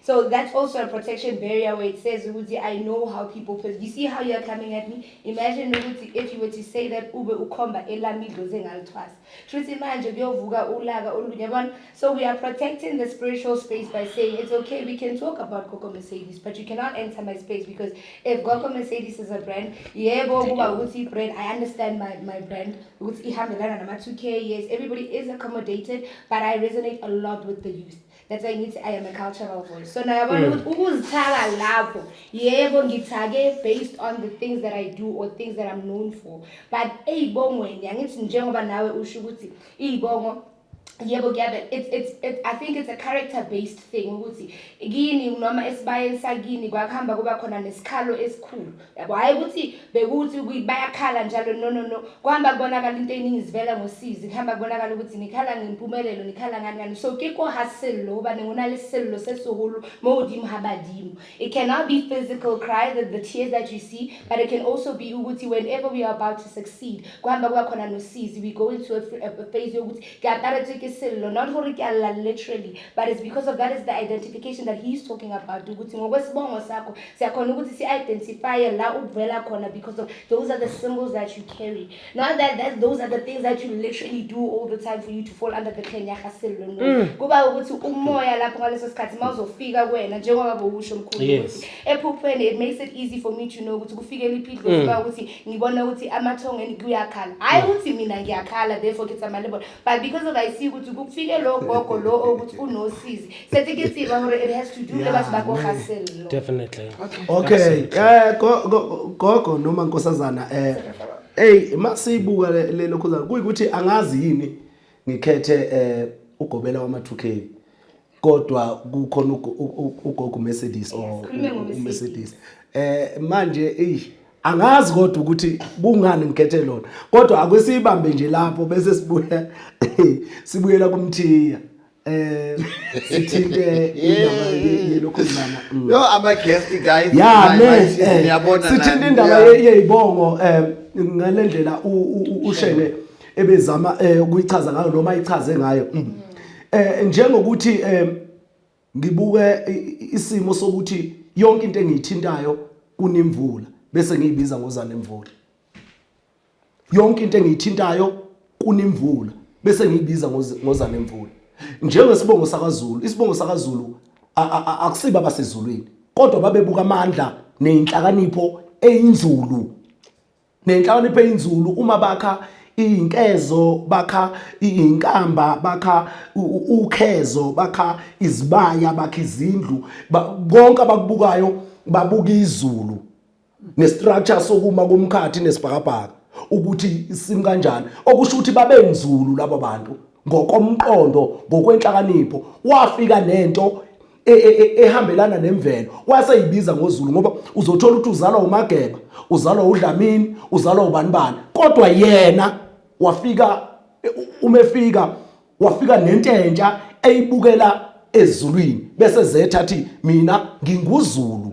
So that's also a protection barrier where it says I know how people put. You see how you're coming at me? Imagine if you were to say that ube ukhomba elami idlozi ngalithwasa. Truth manje kuyovuka ulaka olunyabona. So we are protecting the spiritual space by saying it's okay, we can talk about Gogo Mercedes, but you cannot enter my space because if Gogo Mercedes is a brand, yebo kuba ukuthi brand, I understand my brand. Ukuthi ihambelana nama 2K, yes, everybody is accommodated, but I resonate a lot with the youth. That's why I am a cultural voice. So now I want to ukuzithaga lapho. Yebo ngithage based on the things that I do or things that I'm known for. But eyibongweni angithi njengoba nawe usho ukuthi ibongo Yebo Gabby, I think it's a character based thing ukuthi kini noma esibayeni sakini kwakhamba kuba khona nesikhalo esikhulu yabo hayi ukuthi bekuthi bayakhala njalo no kuhamba kubonakala into eningi sivela ngosizi kuhamba kubonakala ukuthi nikhala ngempumelelo nikhala ngani so ke ko hustle lo ba ngonaleselo sesihulu modim habadim. It cannot be physical cry, the tears that you see, but it can also be ukuthi whenever we are about to succeed kuhamba kuba khona nosizi, we go into a phase yokuthi kuyaqala not literally, but it's because of that is the identification that he's talking about. Identify because of those are the symbols that you carry. Not that those are the things that you literally do all the time for you to fall under the Kenya Hasil. It makes it easy for me to know but because of I see kufike lo gogo lo ukuthi unosizi setikisiba hore it has to do le batho ba go hustle. Definitely. Okay gogo noma nkosazana masibuka le lokhuzana kuyikuthi angazi yini ngikhethe ugobela wama 2K kodwa kukhona ugogo Mercedes or Mercedes manje angazi kodwa ukuthi kungani ngikhethe lona kodwa akwesibambe nje lapho bese sibuyela kumthiya sithinte indaba yelokhuzana yo ama guest guys ngiyabona sithinte indaba yeyibongo ngalendlela ushene ebezama ukuyichaza ngayo noma ichaze ngayo njengokuthi ngibuke isimo sokuthi yonke into engiyithintayo kunemvula bese ngiyibiza ngozana emvula. Yonke into engiyithintayo kunemvula bese ngiyibiza ngozana emvula. Njengesibongo sakaZulu, isibongo sakaZulu akusiba basezulwini kodwa babebuka amandla nenhlakanipho eyinzulu. Nenhlakanipho eyinzulu uma bakha inkezo, bakha inkamba, bakha ukhezo, bakha izibaya, bakha izindlu, bonke abakubukayo babuka izulu. Nestructure sokuma komkhathi nesibhakabhaka ukuthi simi kanjani okusho ukuthi babenzulu labo bantu ngokomqondo ngokwenhlakanipho wafika nento ehambelana nemvelo waseyibiza ngozulu ngoba uzothola ukuthi uzalwa uMageba uzalwa uDlamini uzalwa ubanibani kodwa yena wafika wafika nententsha eyibukela ezulwini bese zetha athi mina nginguzulu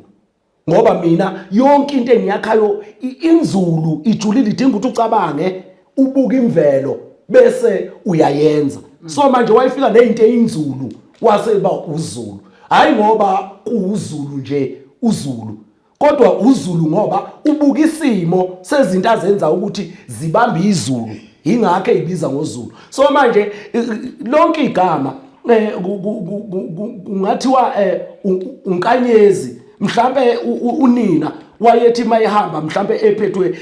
ngoba mina yonke into engiyakhayo inzulu ijulile idinga ukuthi ucabange ubuka imvelo bese uyayenza so manje wayifika nezinto einzulu waseba uZulu hayi ngoba kuuZulu nje uZulu kodwa uZulu ngoba ubuka isimo sezinto azenza ukuthi zibambe izulu ingakho eyibiza ngoZulu so manje lonke igama kungathiwa unkanyezi mhlambe unina wayethi mayihamba mhlambe ephethwe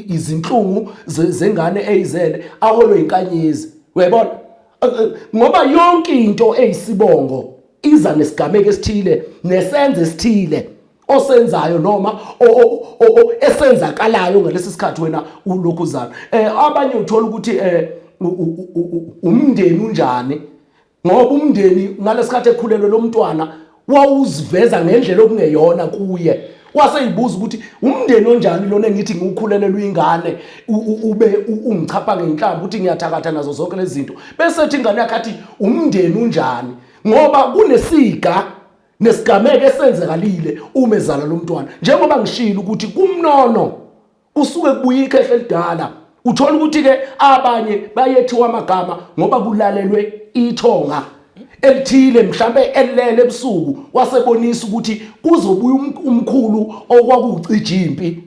izinhlungu zengane eyizele aholwe inkanyezi uyabona ngoba yonke into eyisibongo iza nesigameko esithile nesenze esithile osenzayo noma esenzakalayo ngalesi sikhathi wena ulokhuzana abanye uthola ukuthi umndeni unjani ngoba umndeni ngalesikhathi ekhulelwe lo mntwana wawuziveza ngendlela okungeyona kuye waseyibuza ukuthi umndeni onjani lona engithi ngiukhulelelwe ingane ube ungichapha ngenhlamba ukuthi ngiyathakatha nazo zonke lezi zinto bese ethi ingane yakhe athi umndeni unjani ngoba kunesiga nesigameko esenzekalile uma ezala lo mntwana njengoba ngishilo ukuthi kumnono usuke kubuya ikhehle elidala uthola ukuthi ke abanye bayethiwa amagama ngoba kulalelwe ithonga elithile mhlambe elele ebusuku wasebonisa ukuthi kuzobuya umkhulu okwakucijimpi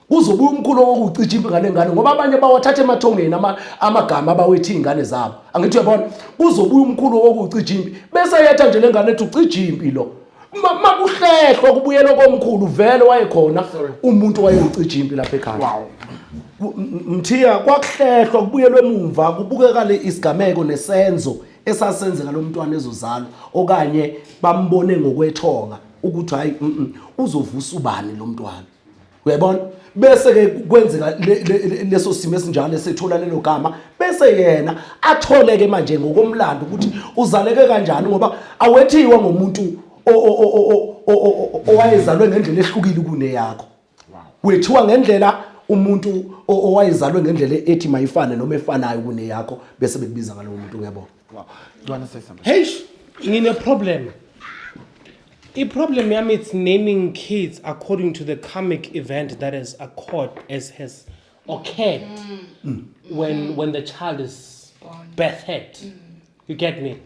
kuzobuya umkhulu okwakucijimpi ngale ngane ngoba abanye bawathatha emathongeni amagama abawethi ingane zabo angithi uyabona kuzobuya umkhulu okwakucijimpi bese yetha nje lengane ethi ucijimpi lo makuhlehlwa kubuyela komkhulu vele wayekhona umuntu wayeucijimpi lapha ekhaya mthiya kwakuhlehlwa kubuyelwe emumva kubukekale isigameko nesenzo esasenzeka lo mntwana ezozalwa okanye bambone ngokwethonga ukuthi hayi uzovusa ubani lo mntwana uyabona bese ke kwenzeka leso simo esinjalo esethola lelo gama bese yena atholeke manje ngokomlando ukuthi uzaleke kanjani ngoba awethiwa ngomuntu owayezalwe ngendlela ehlukile kuneyakho wethiwa ngendlela umuntu owayezalwe ngendlela ethi mayifane noma efanayo kuneyakho bese bekubiza ngalowo muntu uyabona. Wow. Do you want to say something? Hey, ngine problem. The problem yami it's naming kids according to the karmic event that has occurred when the child is birthed. You get me?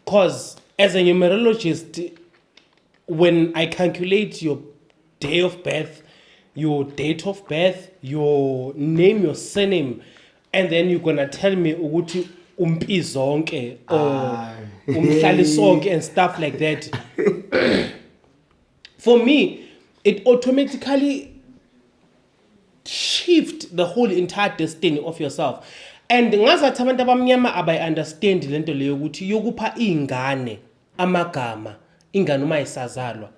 Because as a numerologist, when I calculate your day of birth, your date of birth, your name, your surname, and then you're gonna tell me ukuthi umpi zonke or umhlali sonke and stuff like that. For me, it automatically shifts the whole entire destiny of yourself. And ngazathi abantu abamnyama abayi understand lento leyo ukuthi yokupha ingane amagama ingane uma isazalwa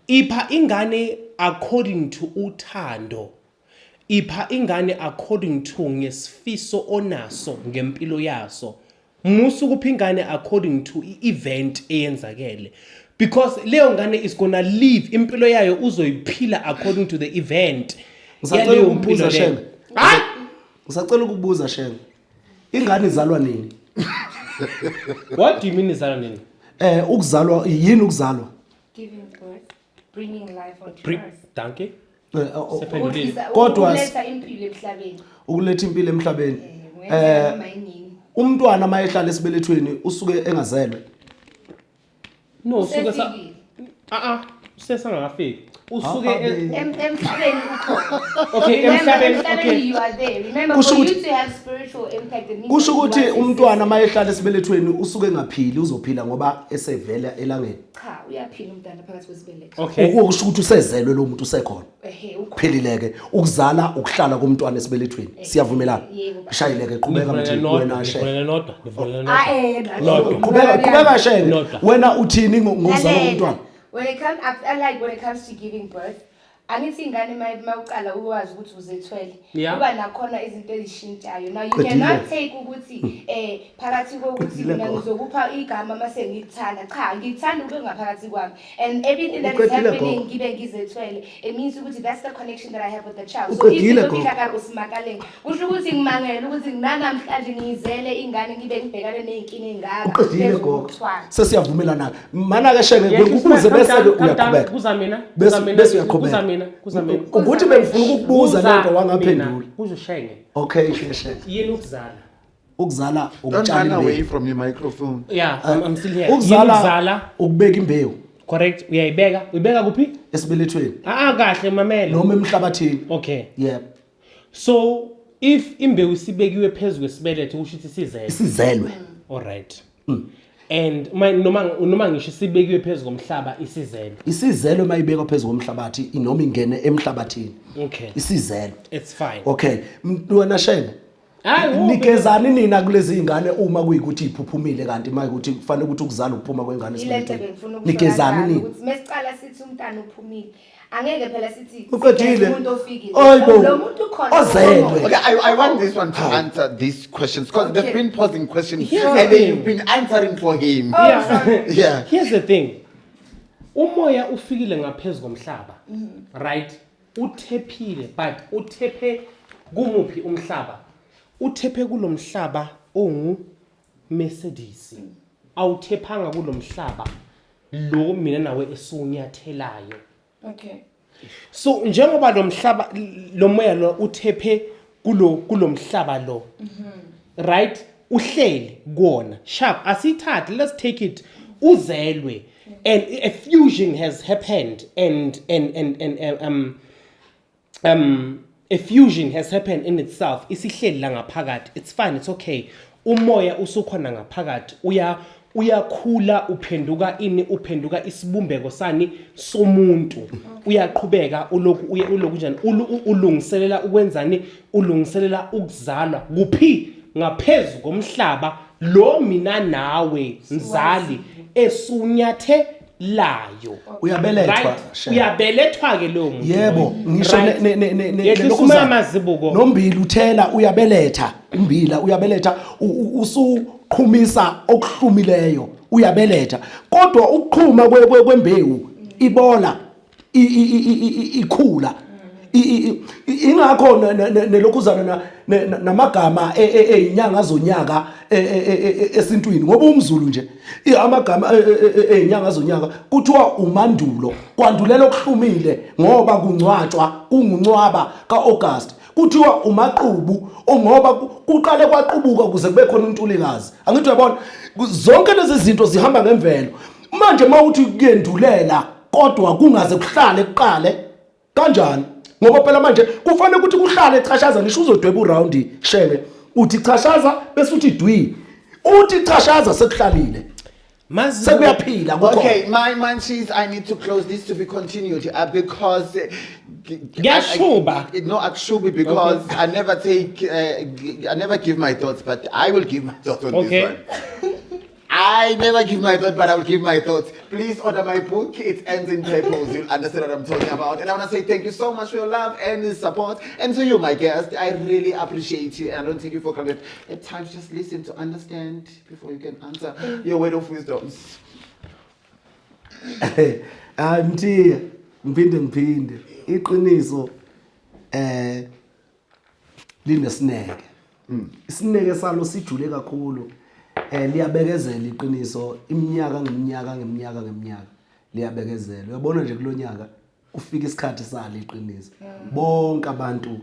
ipha ingane according to uthando, ipha ingane according to ngesifiso onaso ngempilo yaso, musu kupha ingane according to event eyenzakele, because leyo ngane is gonna live impilo yayo uzoyiphila according to the event. Ngisacela ukubuza Shenge. Ngisacela ukubuza Shenge. Ingane izalwa nini? What do you mean izalwa nini? Ukuzalwa yini ukuzalwa? Giving birth, bringing life onto earth. Danke. Kodwa Kodwa impilo emhlabeni. ukuletha impilo emhlabeni. Wenza noma yini. Umntwana mayehlala esibelethweni usuke engazelwe. No, usuke sa usesangafiki. Usuke emhlabeni ukhona. Okay, emhlabeni okay. You are there. Remember, for you to have spiritual impact, it means Kusho ukuthi umntwana mayehlala esibelethweni usuke ngaphili uzophila ngoba esevela elangeni. Cha, uyaphila umntwana phakathi kwesibeletho. Okay. Ukusho ukuthi usezelwe lo muntu usekhona. Phelileke ukuzala ukuhlala komntwana esibelethweni. Siyavumelana. Shayileke qhubeka mthi wena Shenge. Qhubeka Shenge. Wena uthini ngokuzala komntwana? When it comes to giving birth, angithi ingane mawuqala ukwazi ukuthi uzethwele kuba nakhona izinto ezishintshayo. Now you cannot take ukuthi phakathi kokuthi mina ngizokupha igama mase ngikuthanda. Cha, ngikuthanda ube ngaphakathi kwami, and everything that is happening ngibe ngizethwele, it means ukuthi that's the connection that I have with the child. So if you fika ka usimakaleng kusho ukuthi ngimangele ukuthi nginanamhlanje ngizele ingane ngibe ngibhekane nezinkinga engaka Qedile sesiyavumelana mana ke Shenge ngikubuze bese uyaqhubeka kuza mina bese uyaqhubeka ukuthi bengifuna ukukubuza lento wangaphendula kuzo Shenge. Okay Shenge Yini ukuzala? Ukuzala Don't run away umtshali from your microphone. Yeah, I'm still here. ukuzala ukubeka imbewu Correct. Uyibeka kuphi? esibelethweni Kahle mamela. noma emhlabathini. Okay. Yep. So if imbewu sibekiwe phezulu kwesibeletho kusho ukuthi sizele. Isizelwe. All right. And noma ngisho sibekiwe phezulu komhlaba isizelo. Isizelwe mayibekwa phezulu komhlabathi inoma ingene emhlabathini. Okay. Isizelwe. It's fine. Okay. Wena Shenge. Nikezani nina kulezi ingane uma kuyikuthi iphuphumile kanti manje ukuthi kufanele ukuthi ukuzala ukuphuma kwengane esibelethweni. Nikezani nina. Ukuthi mesiqala sithi umntana uphumile. Angeke phela sithi Uqedile. umuntu ofikile. Oyibo. Lo muntu khona. Ozelwe. Okay, I want this one to answer these questions because they've been posing questions Here's and the then thing. you've been answering for him. Yeah. Here's the thing. Umoya ufikile ngaphezulu komhlaba. Right? Uthephile but uthephe kumuphi umhlaba? Uthephe kulomhlaba ongu Mercedes. Awuthephanga kulomhlaba lo mina nawe esunyathelayo. Okay. So njengoba lo mhlaba lo moya lo uthephe kulomhlaba lo. Right? Uhleli kuona. Sharp asithathe, let's take it uzelwe and a fusion has happened and a fusion has happened in itself. Isihleli la ngaphakathi. It's fine, it's okay. Umoya usukhona ngaphakathi. Uyakhula uphenduka isibumbeko sani somuntu. Uyaqhubeka uloku njani ulungiselela ukwenzani ulungiselela ukuzalwa kuphi ngaphezulu komhlaba lo mina nawe mzali esunyathe layo. Uyabelethwa, Right? Chef. Uyabelethwa ke lo muntu. Yebo, ngisho Right. Yehlisa nelokuzana. umoya mazibuko. Nombila uthela uyabeletha, umbila uyabeletha usuqhumisa okuhlumileyo, uyabeletha. Kodwa ukuqhuma kwembewu ibola ikhula. Ingakho nelokuzana namagama einyanga zonyaka esintwini ngoba umZulu nje amagama einyanga zonyaka kuthiwa umandulo kwandulela okuhlumile ngoba kungcwatshwa kunguncwaba kaAugust kuthiwa umaqhubu ngoba kuqale kwaqubuka ukuze kube khona untulikazi angithi uyabona zonke lezi zinto zihamba ngemvelo manje mawuthi kuyendulela kodwa kungaze kuhlale kuqale kanjani ngoba phela manje kufanele ukuthi kuhlale echashaza ngisho uzodweba uround shebe uthi chashaza bese uthi dwi uthi chashaza sekuhlalile sekuyaphila Okay, my munchies, I need to close this to be continued because no, actually, because I never I never give my thoughts, but I will give my thoughts on this one. I never give my thought, but I will give my thoughts. Please order my book. It ends in purpose. You'll understand what I'm talking about. And I want to say thank you so much for your love and support. And to you, my guest, I really appreciate you. And I don't take you for granted. At times, just listen to understand before you can answer your word of wisdoms. Anti ngiphinde iqiniso linesineke isineke salo sijule kakhulu liyabekezela iqiniso iminyaka ngeminyaka liyabekezela uyabona nje kulonyaka ufika isikhathi salo iqiniso bonke abantu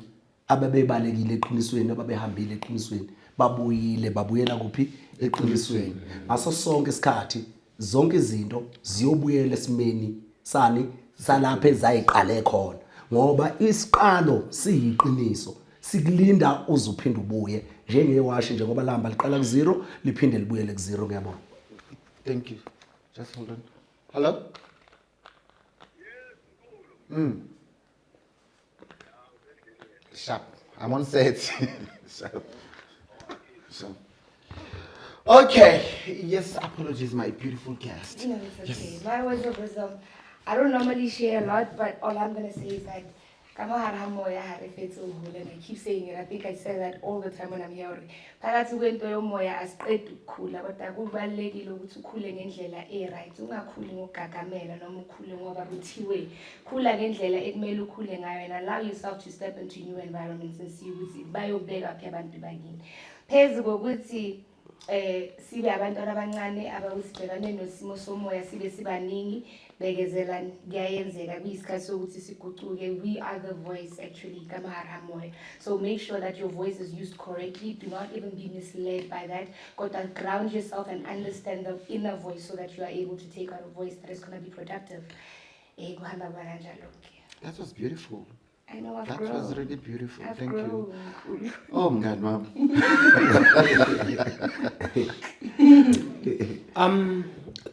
ababebalekile eqinisweni ababehambile eqinisweni babuyela kuphi eqinisweni ngaso sonke isikhathi zonke izinto ziyobuyela esimeni sani salapha ezayiqale khona ngoba isiqalo siyiqiniso sikulinda uzuphinda ubuye njengewashi njengoba lamba liqala ku0 liphinde libuyele ku0 ngiyabona. Thank you. Just hold on. Hello? Sharp. I'm on set. Sharp. Okay. Yes, apologies, my beautiful guest. No, it's okay. My words of wisdom, I don't normally share a lot, but all I'm going to say is that and I keep saying it. I think I say that all the time when I'm here. Phakathi kwento yomoya asiqedi ukukhula kodwa kubalekile ukuthi ukhule ngendlela right. Ungakhuli ngokugagamela noma ukhule ngoba kuthiwe khula ngendlela ekumele ukhule ngayo and allow yourself to step into new environments and see ukuthi bayobeka phi abantu bakini. Phezulu kokuthi sibe abantwana abancane abawusibhekane nosimo somoya sibe sibaningi bekezela kuyayenzeka kuyisikhathi sokuthi sigucuke. We are the voice actually kamahara moya, so make sure that your voice is used correctly. Do not even be misled by that. Ground yourself and understand the inner voice so that you are able to take out a voice that is going to be productive. That was beautiful. I know I've that grown. was really beautiful. I've Thank grown. you. Oh my God, Mom.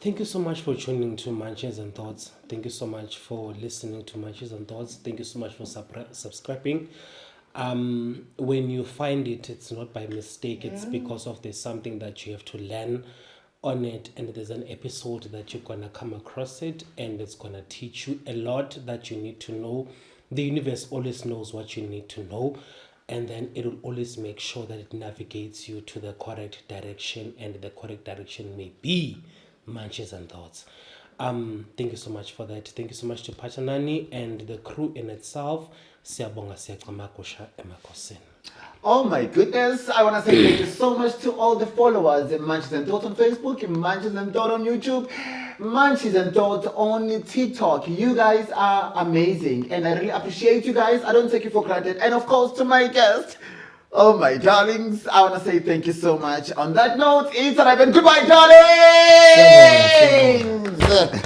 Thank you so much for tuning to Munchies and Thoughts. Thank you so much for listening to Munchies and Thoughts. Thank you so much for subscribing. When you find it, it's not by mistake. It's because of there's something that you have to learn on it, and there's an episode that you're gonna come across it, and it's gonna teach you a lot that you need to know. The universe always knows what you need to know, and then it will always make sure that it navigates you to the correct direction, and the correct direction may be Munchies and Thoughts. Thank you so much for that. Thank you so much to Pachanani and the crew in itself. Siyabonga siyacamakusha emakosini. Oh my goodness, I want to say thank you so much to all the followers in Munchies and Thoughts on Facebook, Munchies and Thoughts on YouTube, Munchies and Thoughts on TikTok. You guys are amazing and I really appreciate you guys. I don't take you for granted. And of course to my guest, oh my darlings, I want to say thank you so much. On that note, it's a wrap and goodbye, darling!